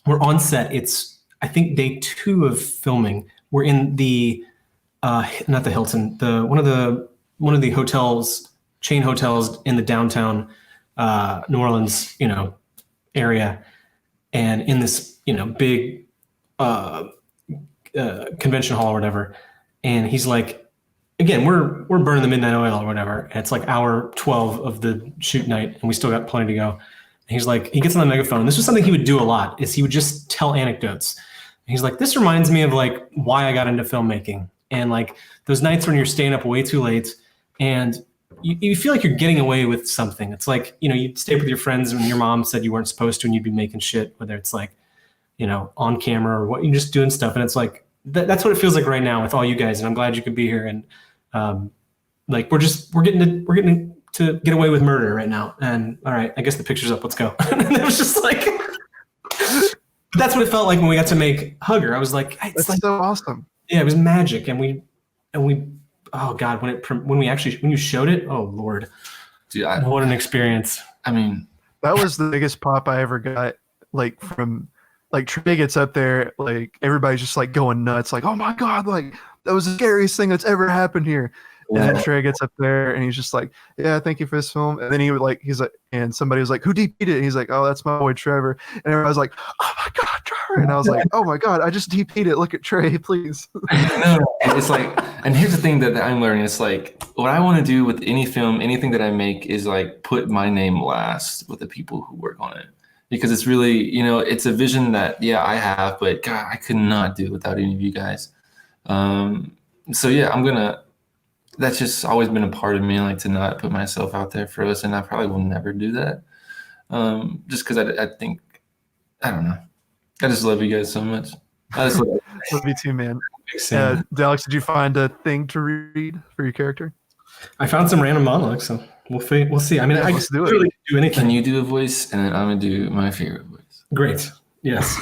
we're on set. It's, I think, day 2 of filming. We're in the, not the Hilton, one of the hotels, chain hotels in the downtown New Orleans, area, and in this, big convention hall or whatever. And he's like, again, we're burning the midnight oil or whatever. And it's like hour 12 of the shoot night, and we still got plenty to go. And he's like, he gets on the megaphone. This was something he would do a lot, is he would just tell anecdotes. And he's like, this reminds me of like why I got into filmmaking. And like those nights when you're staying up way too late and you feel like you're getting away with something. It's like, you'd stay up with your friends when your mom said you weren't supposed to, and you'd be making shit, whether it's like, on camera or what, you're just doing stuff. And it's like, that's what it feels like right now with all you guys. And I'm glad you could be here. And like, we're getting to get away with murder right now. And all right, I guess the picture's up. Let's go. And it was just like, that's what it felt like when we got to make Hugger. I was like, it's That's so awesome. Yeah, it was magic. And we, oh God, when you showed it, oh Lord, dude, what an experience. I mean, that was the biggest pop I ever got. Like from, like Trey gets up there, like everybody's just like going nuts. Like, oh my God, like that was the scariest thing that's ever happened here. And then Trey gets up there and he's just like, yeah, thank you for this film. And then he's like, and somebody was like, who DP'd it? And he's like, oh, that's my boy Trevor. And everybody was like, oh my God, Trevor. And I was like, oh my God, I just DP'd it. Look at Trey, please. No, it's like, and here's the thing that I'm learning. It's like, what I want to do with any film, anything that I make is like put my name last with the people who work on it. Because it's really, it's a vision that, yeah, I have, but God, I could not do it without any of you guys. So yeah, that's just always been a part of me, like to not put myself out there for us. And I probably will never do that. Just because I think, I don't know. I just love you guys so much. I just love you too, man. Dalex, did you find a thing to read for your character? I found some random monologues, so we'll see. I mean, I just literally do anything. Can you do a voice, and then I'm gonna do my favorite voice? Great. Yes.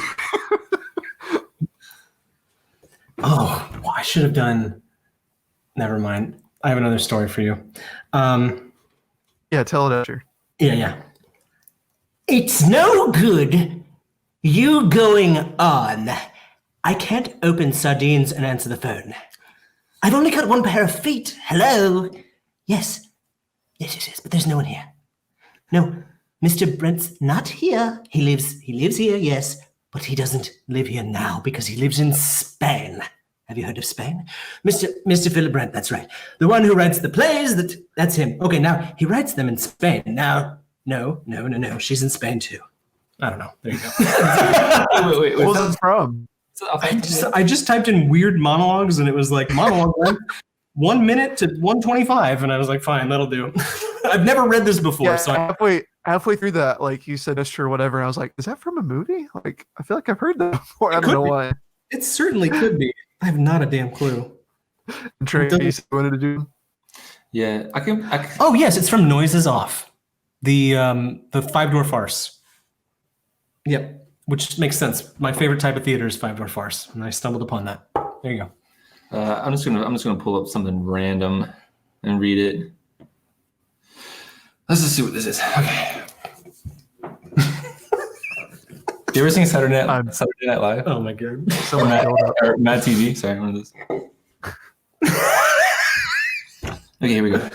Oh, well, I should have done. Never mind. I have another story for you. Yeah, tell it after. Yeah. It's no good you going on. I can't open sardines and answer the phone. I've only got one pair of feet. Hello? Yes, but there's no one here. No, Mr. Brent's not here. He lives here, yes, but he doesn't live here now because he lives in Spain. Have you heard of Spain? Mr. Philip Brent, that's right. The one who writes the plays, that's him. Okay, now he writes them in Spain. Now, no, she's in Spain too. I don't know. There you go. wait. Where's it from? I just typed in weird monologues and it was like monologue 1 minute to 125, and I was like, fine, that'll do. I've never read this before. Yeah, so halfway through that, like you said, Mr. or whatever, and I was like, is that from a movie? Like, I feel like I've heard that before. I don't know why. It certainly could be. I have not a damn clue. And Trey, you wanted to do? Yeah, I can. Oh yes, it's from Noises Off, the Five-Door Farce. Yep, which makes sense. My favorite type of theater is Five-Door Farce, and I stumbled upon that. There you go. I'm just gonna pull up something random and read it. Let's just see what this is. Okay. You ever seen Saturday Night Live? Oh my God. Someone or Mad TV. Sorry, one of those. Okay, here we go.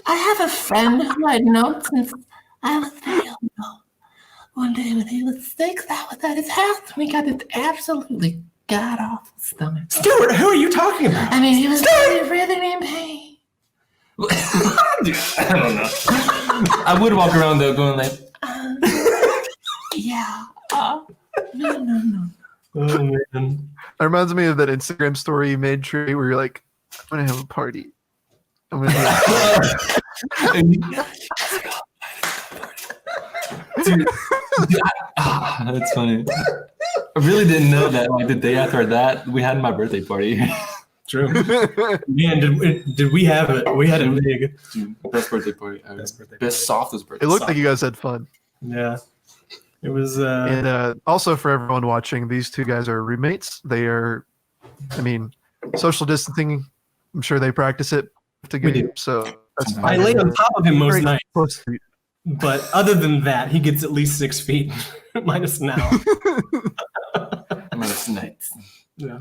I have a friend who I'd known since I was very young. One day when he was sick, I was at his house and we got this absolutely god awful stomach. Stuart, who are you talking about? I mean, he was really in pain. Dude, I don't know. I would walk around though, going like, Yeah. No. Oh man. It reminds me of that Instagram story you made, Trey, where you're like, I'm gonna have a party. I'm gonna dude, that's funny. I really didn't know that. Like the day after that, we had my birthday party. True. Man, did we have it? We had it big. Dude, best birthday party ever. Best softest birthday. It looked like you guys had fun. Yeah. It was And also for everyone watching, these two guys are roommates. They are, I mean, social distancing. I'm sure they practice it together. So that's fine. I lay on top of him most Very nights, close to you. but other than that, he gets at least 6 feet minus now. Minus nights. Yeah.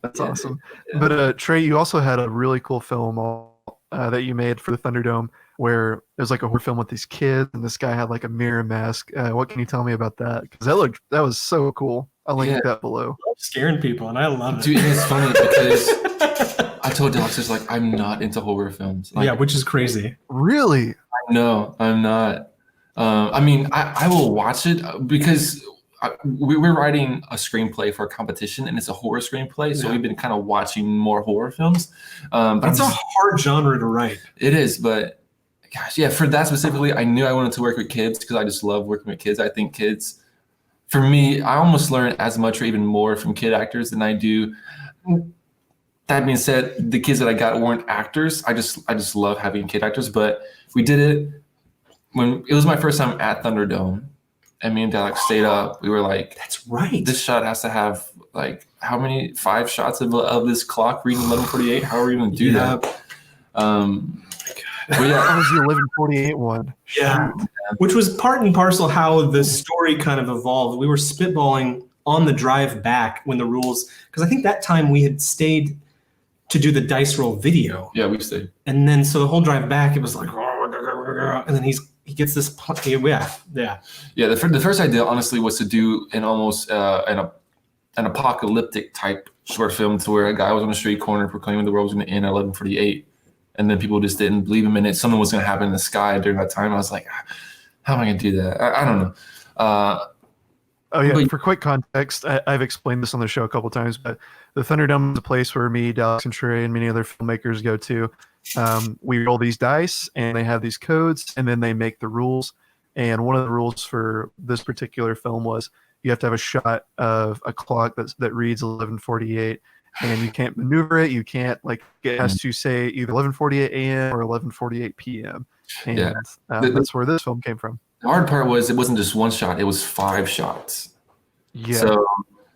That's awesome. But Trey, you also had a really cool film that you made for the Thunderdome where it was like a horror film with these kids and this guy had like a mirror mask. What can you tell me about that? Because that was so cool. I'll link that below. I love scaring people, and I love it. Dude, and it's funny because I told Dalex, like, I'm not into horror films. Like, yeah, which is crazy. Really? No, I'm not. I mean, I will watch it because we're writing a screenplay for a competition, and it's a horror screenplay. So we've been kind of watching more horror films. But It's a hard genre to write. It is, but gosh, yeah, for that specifically, I knew I wanted to work with kids because I just love working with kids. I think kids, for me, I almost learn as much or even more from kid actors than I do. That being said, the kids that I got weren't actors. I just love having kid actors. But we did it when it was my first time at Thunderdome, and me and Dalex stayed up. We were like, That's right. this shot has to have like how many 5 shots of this clock reading 11:48? How are we going to do that? Well, yeah, that was the 11:48 one. Yeah. Which was part and parcel how the story kind of evolved. We were spitballing on the drive back when the rules, because I think that time we had stayed to do the dice roll video. Yeah, we stayed. And then so the whole drive back, it was like, and then he gets this, yeah. Yeah, the first idea, honestly, was to do an almost an apocalyptic type short film to where a guy was on the street corner proclaiming the world was going to end at 11:48. And then people just didn't believe him in it. Something was going to happen in the sky during that time. I was like, how am I going to do that? I don't know. Oh, yeah. For quick context, I've explained this on the show a couple times, but the Thunderdome is a place where me, Dalex, and Trey, and many other filmmakers go to. We roll these dice, and they have these codes, and then they make the rules. And one of the rules for this particular film was you have to have a shot of a clock that reads 11:48. And you can't maneuver it. You can't, like, it has to say either 11:48 a.m. or 11:48 p.m. And that's where this film came from. The hard part was it wasn't just one shot. It was 5 shots. Yeah. So,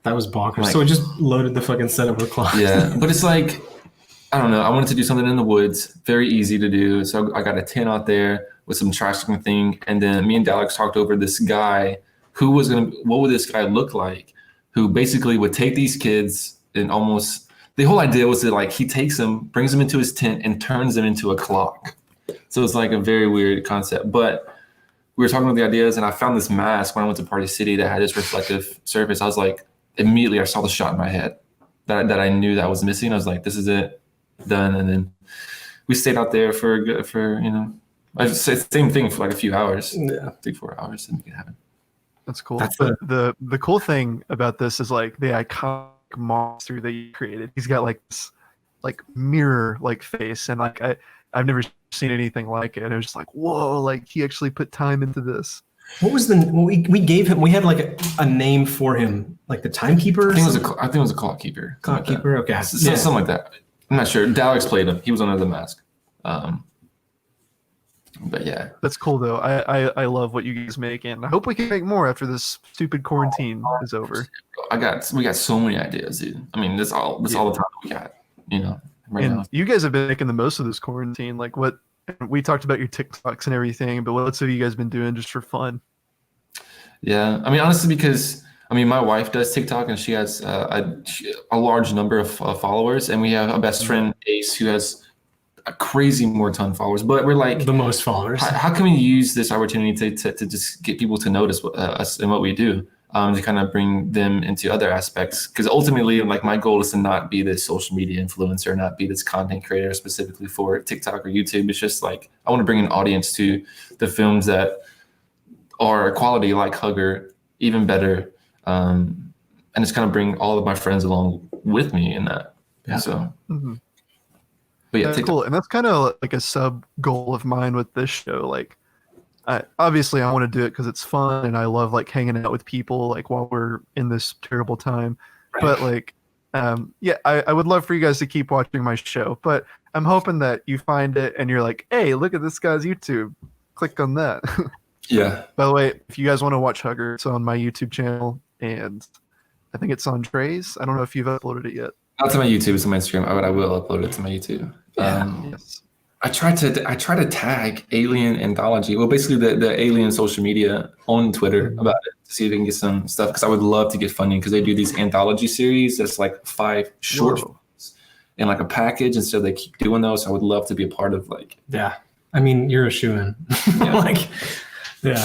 That was bonkers. Like- So we just loaded the fucking setup with clocks. yeah. But it's like, I don't know. I wanted to do something in the woods. Very easy to do. So I got a tent out there with some trash looking thing. And then me and Dalex talked over this guy who was going to, what would this guy look like? Who basically would take these kids and almost, the whole idea was that like he takes them, brings them into his tent and turns them into a clock. So it's like a very weird concept. But we were talking about the ideas, and I found this mask when I went to Party City that had this reflective surface. I was like, immediately I saw the shot in my head that I knew that was missing. I was like, this is it, done. And then we stayed out there for same thing for like a few hours, 3-4 hours, and make it happen. That's cool. But the cool thing about this is like the iconic monster that you created. He's got like this like mirror like face, and like I've never seen anything like it. And it was just like, whoa, like he actually put time into this. What was we gave him? We had like a name for him, like the timekeeper. I think it was a clock keeper. Clock keeper. Okay, something like that. I'm not sure. Dalex played him. He was under the mask. But yeah, that's cool though. I love what you guys make, and I hope we can make more after this stupid quarantine is over. We got so many ideas, dude. I mean, that's all the time we got, right and now. You guys have been making the most of this quarantine. Like what we talked about your TikToks and everything, but what have you guys been doing just for fun? Yeah, I mean, honestly, because my wife does TikTok and she has a large number of followers, and we have a best friend Ace who has a crazy more ton of followers. But we're like the most followers. How can we use this opportunity to just get people to notice us and what we do? to kind of bring them into other aspects. Because ultimately, like my goal is to not be this social media influencer, not be this content creator specifically for TikTok or YouTube. It's just like I want to bring an audience to the films that are quality like Hugger, even better, and just kind of bring all of my friends along with me in that. Yeah. So, but yeah, that's cool. And that's kind of like a sub goal of mine with this show. Like, obviously I want to do it because it's fun and I love like hanging out with people like while we're in this terrible time. Right. But like, I would love for you guys to keep watching my show. But I'm hoping that you find it and you're like, hey, look at this guy's YouTube. Click on that. Yeah. By the way, if you guys want to watch Hugger, it's on my YouTube channel, and I think it's on Trey's. I don't know if you've uploaded it yet. Not to my YouTube, it's on my Instagram, but I will upload it to my YouTube. Yes. I try to tag Alien Anthology. Well, basically the Alien social media on Twitter about it to see if they can get some stuff, because I would love to get funding, because they do these anthology series that's like 5 short films in like a package, and so they keep doing those. I would love to be a part of like. Yeah, I mean, you're a shoo-in. Yeah. Like. Yeah.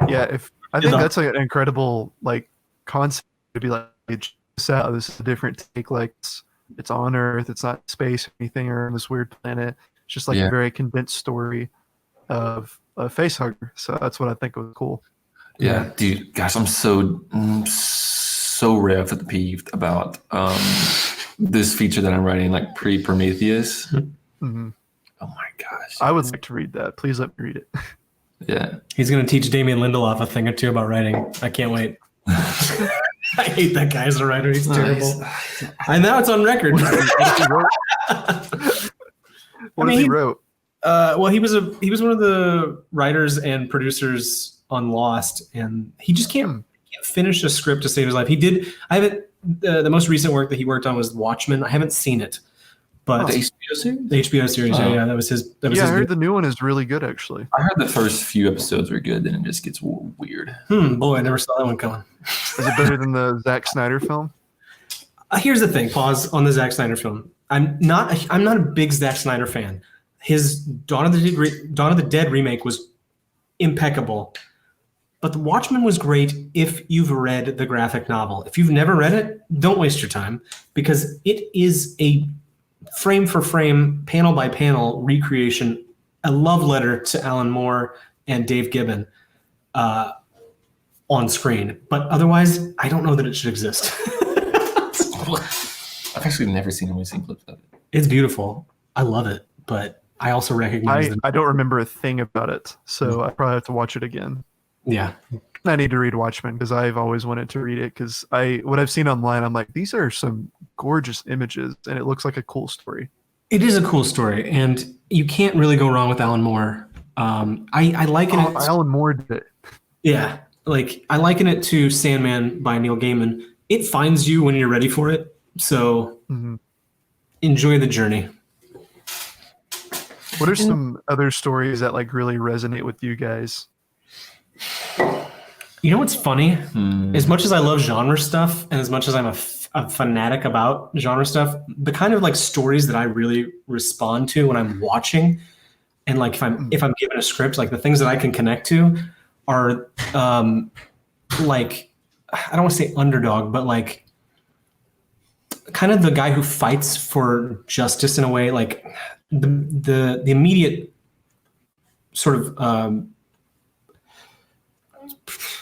If I think that's like an incredible like concept to be like, this is a different take. Like it's on Earth, it's not space or anything, or on this weird planet. It's just like a very condensed story of a face hugger. So that's what I think was cool. Yeah, dude, gosh, I'm so peeved about this feature that I'm writing, like pre-Prometheus. Mm-hmm. Oh my gosh. I would like to read that. Please let me read it. Yeah. He's going to teach Damien Lindelof a thing or two about writing. I can't wait. I hate that guy as a writer. He's terrible. And now it's on record. What he wrote? Well, he was one of the writers and producers on Lost, and he just can't finish a script to save his life. The most recent work that he worked on was Watchmen. I haven't seen it. But the HBO series? The HBO series, yeah, that was his. I heard the new one is really good, actually. I heard the first few episodes were good, then it just gets weird. Boy, I never saw that one coming. Is it better than the Zack Snyder film? Here's the thing. Pause on the Zack Snyder film. I'm not a big Zack Snyder fan. His Dawn of the Dead remake was impeccable, but The Watchmen was great if you've read the graphic novel. If you've never read it, don't waste your time, because it is a frame for frame, panel by panel recreation, a love letter to Alan Moore and Dave Gibbon on screen. But otherwise, I don't know that it should exist. I've actually never seen clips of it. It's beautiful. I love it, but I also recognize I don't remember a thing about it, so I probably have to watch it again. Yeah. I need to read Watchmen because I've always wanted to read it, because what I've seen online, I'm like, these are some gorgeous images and it looks like a cool story. It is a cool story, and you can't really go wrong with Alan Moore. I liken it. Alan Moore did it. Yeah, like I liken it to Sandman by Neil Gaiman. It finds you when you're ready for it. So enjoy the journey. What are some other stories that like really resonate with you guys? You know what's funny? As much as I love genre stuff, and as much as I'm a fanatic about genre stuff, the kind of like stories that I really respond to when I'm watching, and like if I'm given a script, like the things that I can connect to are like, I don't want to say underdog, but like kind of the guy who fights for justice in a way, like the immediate sort of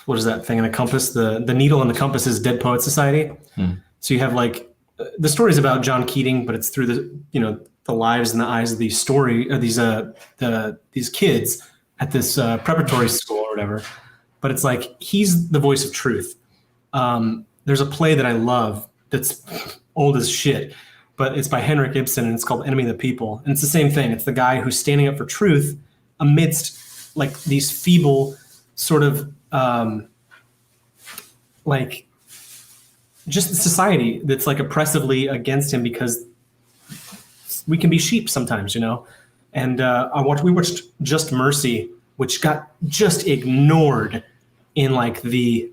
what is that thing in a compass? The needle in the compass is Dead Poets Society. So you have like the stories about John Keating, but it's through the lives and the eyes of these kids at this preparatory school or whatever. But it's like he's the voice of truth. There's a play that I love that's old as shit, but it's by Henrik Ibsen and it's called Enemy of the People. And it's the same thing. It's the guy who's standing up for truth amidst like these feeble sort of like just the society that's like oppressively against him, because we can be sheep sometimes, you know? And we watched Just Mercy, which got just ignored in like the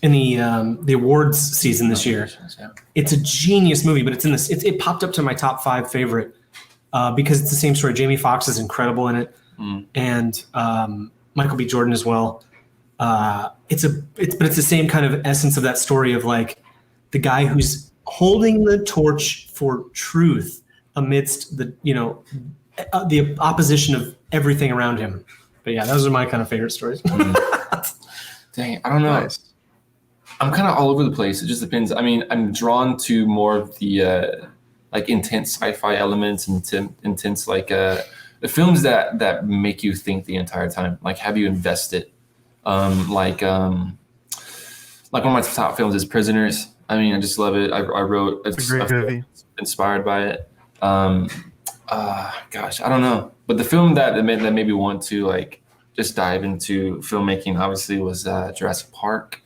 awards season this year. It's a genius movie, but it popped up to my top 5 favorite because it's the same story. Jamie Foxx is incredible in it, and Michael B. Jordan as well. It's the same kind of essence of that story of like the guy who's holding the torch for truth amidst the the opposition of everything around him. But yeah, those are my kind of favorite stories. Dang, I don't know. Nice. I'm kind of all over the place. It just depends. I mean, I'm drawn to more of the like intense sci-fi elements and intense like the films that make you think the entire time, like have you invested. Like one of my top films is Prisoners. I mean, I just love it. I wrote It's a great movie. Inspired by it. Gosh, I don't know. But the film that made me want to like just dive into filmmaking obviously was Jurassic Park.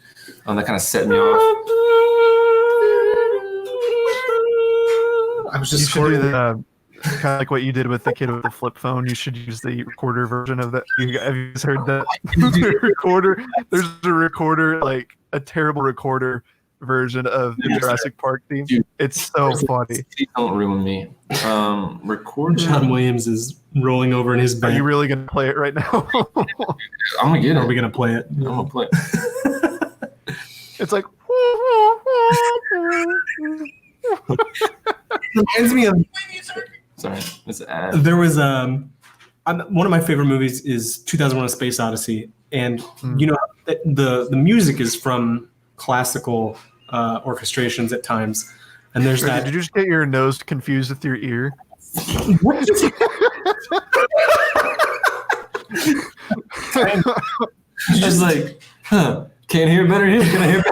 That kind of set me off. I was You just should do the kind of like what you did with the kid with the flip phone. You should use the recorder version of that. Have you guys heard that recorder? There's a recorder, like a terrible recorder version of the Jurassic Park theme. It's so funny. Don't ruin me. Record. John Williams is rolling over in his Are bed. you really gonna play it right now? I'm gonna get it. Are we gonna play it? I'm gonna play it. It's like Reminds me of Sorry, it's an ad. there was one of my favorite movies is 2001: A Space Odyssey, and you know the music is from classical orchestrations at times, and there's that. Did you just get your nose confused with your ear? What did you- Just like, can't hear better here. Can I hear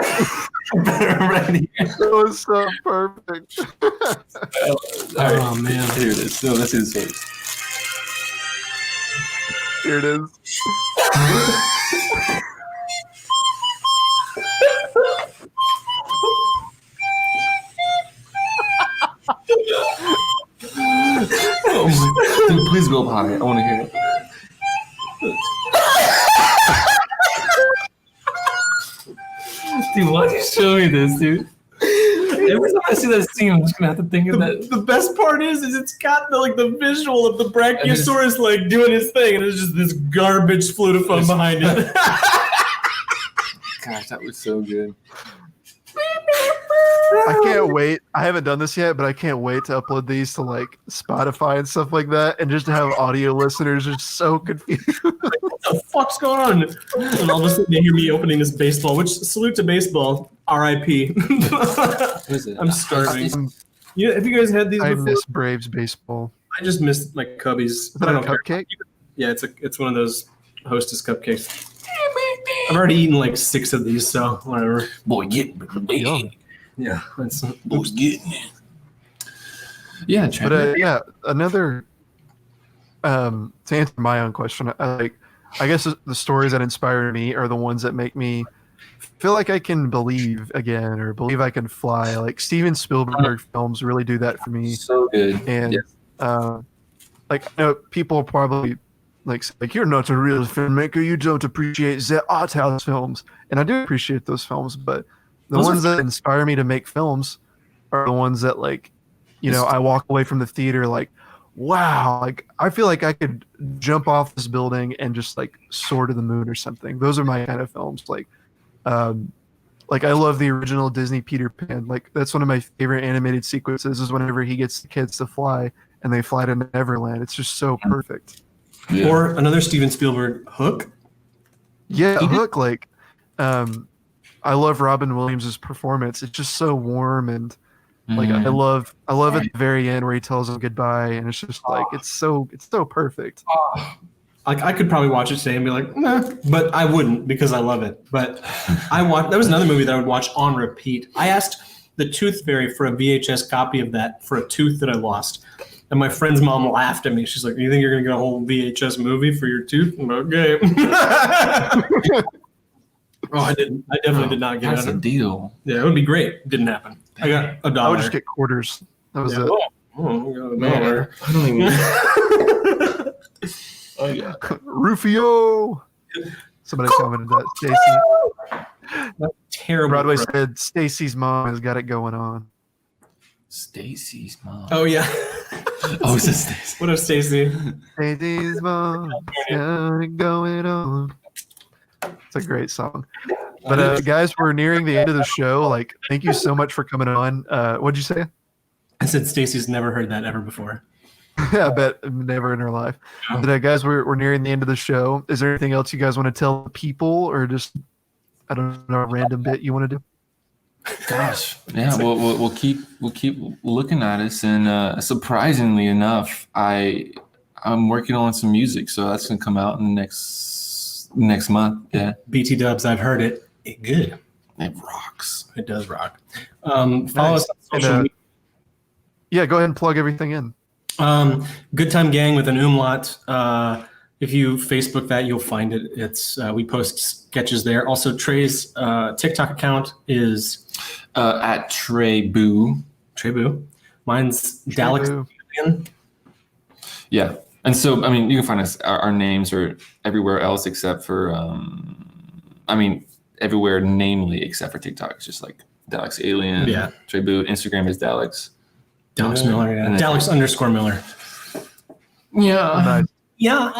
better right here? That was so perfect. All right. Oh man. Here it is. No, let's see this face. Here it is. Oh, dude, please go up high. I want to hear it. Dude, why did you show me this, dude? Every time I see that scene, I'm just gonna have to think of that. The best part is it's got the visual of the Brachiosaurus like doing his thing, and there's just this garbage flutophone behind it. Gosh, that was so good. I can't wait. I haven't done this yet, but I can't wait to upload these to like Spotify and stuff like that, and just to have audio listeners just so confused. What the fuck's going on? And all of a sudden they hear me opening this baseball, which salute to baseball, R.I.P. What is it? I'm starving. Have you guys had these I before? miss Braves baseball. I just missed my Cubbies. Is that a cupcake? Yeah, it's one of those Hostess cupcakes. I've already eaten like 6 of these, so whatever. Boy, get Yum. Yeah, that's boy's getting it. Yeah, But yeah, another to answer my own question, I guess the stories that inspire me are the ones that make me feel like I can believe again or believe I can fly. Like Steven Spielberg films really do that for me. so good. And like I know people probably like you're not a real filmmaker, you don't appreciate the art house films, and I do appreciate those films, but the ones that inspire me to make films are the ones that like I walk away from the theater like, wow, like I feel like I could jump off this building and just like soar to the moon or something. Those are my kind of films. Like I love the original Disney Peter Pan. Like that's one of my favorite animated sequences is whenever he gets the kids to fly and they fly to Neverland. It's just so perfect. Yeah. Or another Steven Spielberg, Hook. Yeah, Hook. Like, I love Robin Williams' performance. It's just so warm and like I love at the very end where he tells them goodbye, and it's just like it's so perfect. Like I could probably watch it today and be like, nah, but I wouldn't because I love it. But that was another movie that I would watch on repeat. I asked the Tooth Fairy for a VHS copy of that for a tooth that I lost. And my friend's mom laughed at me. She's like, "You think you're gonna get a whole VHS movie for your tooth?" I'm like, okay. Oh, I didn't. I definitely did not get That's it. a deal. Yeah, it would be great. It didn't happen. I got $1. I would just get quarters. That was it. Oh, I got $1. I don't even. Oh yeah. Rufio. Somebody commented that. Stacy. Terrible. Broadway bro. said Stacy's mom has got it going on. Stacy's mom. Oh yeah. Oh, it's a Stacy. What up, Stacy? Stacy's mom got it going on. It's a great song. But guys, we're nearing the end of the show. Like, thank you so much for coming on. What'd you say? I said Stacy's never heard that ever before. I bet never in her life. But guys, we're nearing the end of the show. Is there anything else you guys want to tell people, or just I don't know, a random bit you want to do? Gosh, yeah. We'll keep looking at us, and surprisingly enough, I'm working on some music, so that's gonna come out in the next month. Yeah. BT Dubs, I've heard it. It good. It rocks. It does rock. Follow us on social media. Yeah, go ahead and plug everything in. Good Time Gang with an umlaut. If you Facebook that, you'll find it. It's we post sketches there. Also, Trey's TikTok account is at Trey Boo. Trey Boo. Mine's Dalex. Yeah, and so I mean, you can find us. Our names are everywhere else except for everywhere, namely except for TikTok. It's just like Dalex Alien. Yeah. Trey Boo. Instagram is Dalex. Dalex Miller. Yeah. Dalex _Miller. Yeah. Oh, nice. Yeah.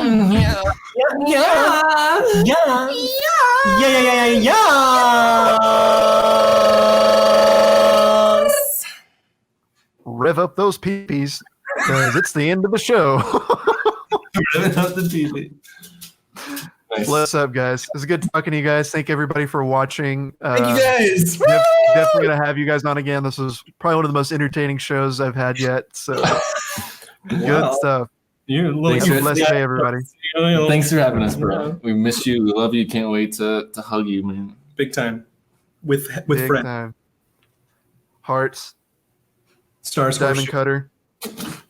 Rev up those peepees, because it's the end of the show. Nice. What's up, guys? It was good talking to you guys. Thank everybody for watching. Thank you guys. Definitely gonna have you guys on again. This was probably one of the most entertaining shows I've had yet. So good stuff. Have a blessed day, everybody. Thanks for having us, bro. We miss you. We love you. Can't wait to hug you, man. Big time. With Big Fred. time. Hearts. Stars. Diamond Cutter.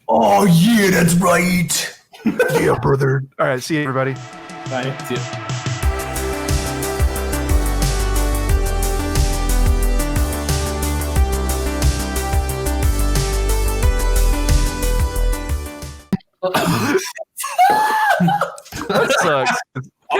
Oh yeah, that's right. Yeah, brother. All right. See you, everybody. Bye. See ya.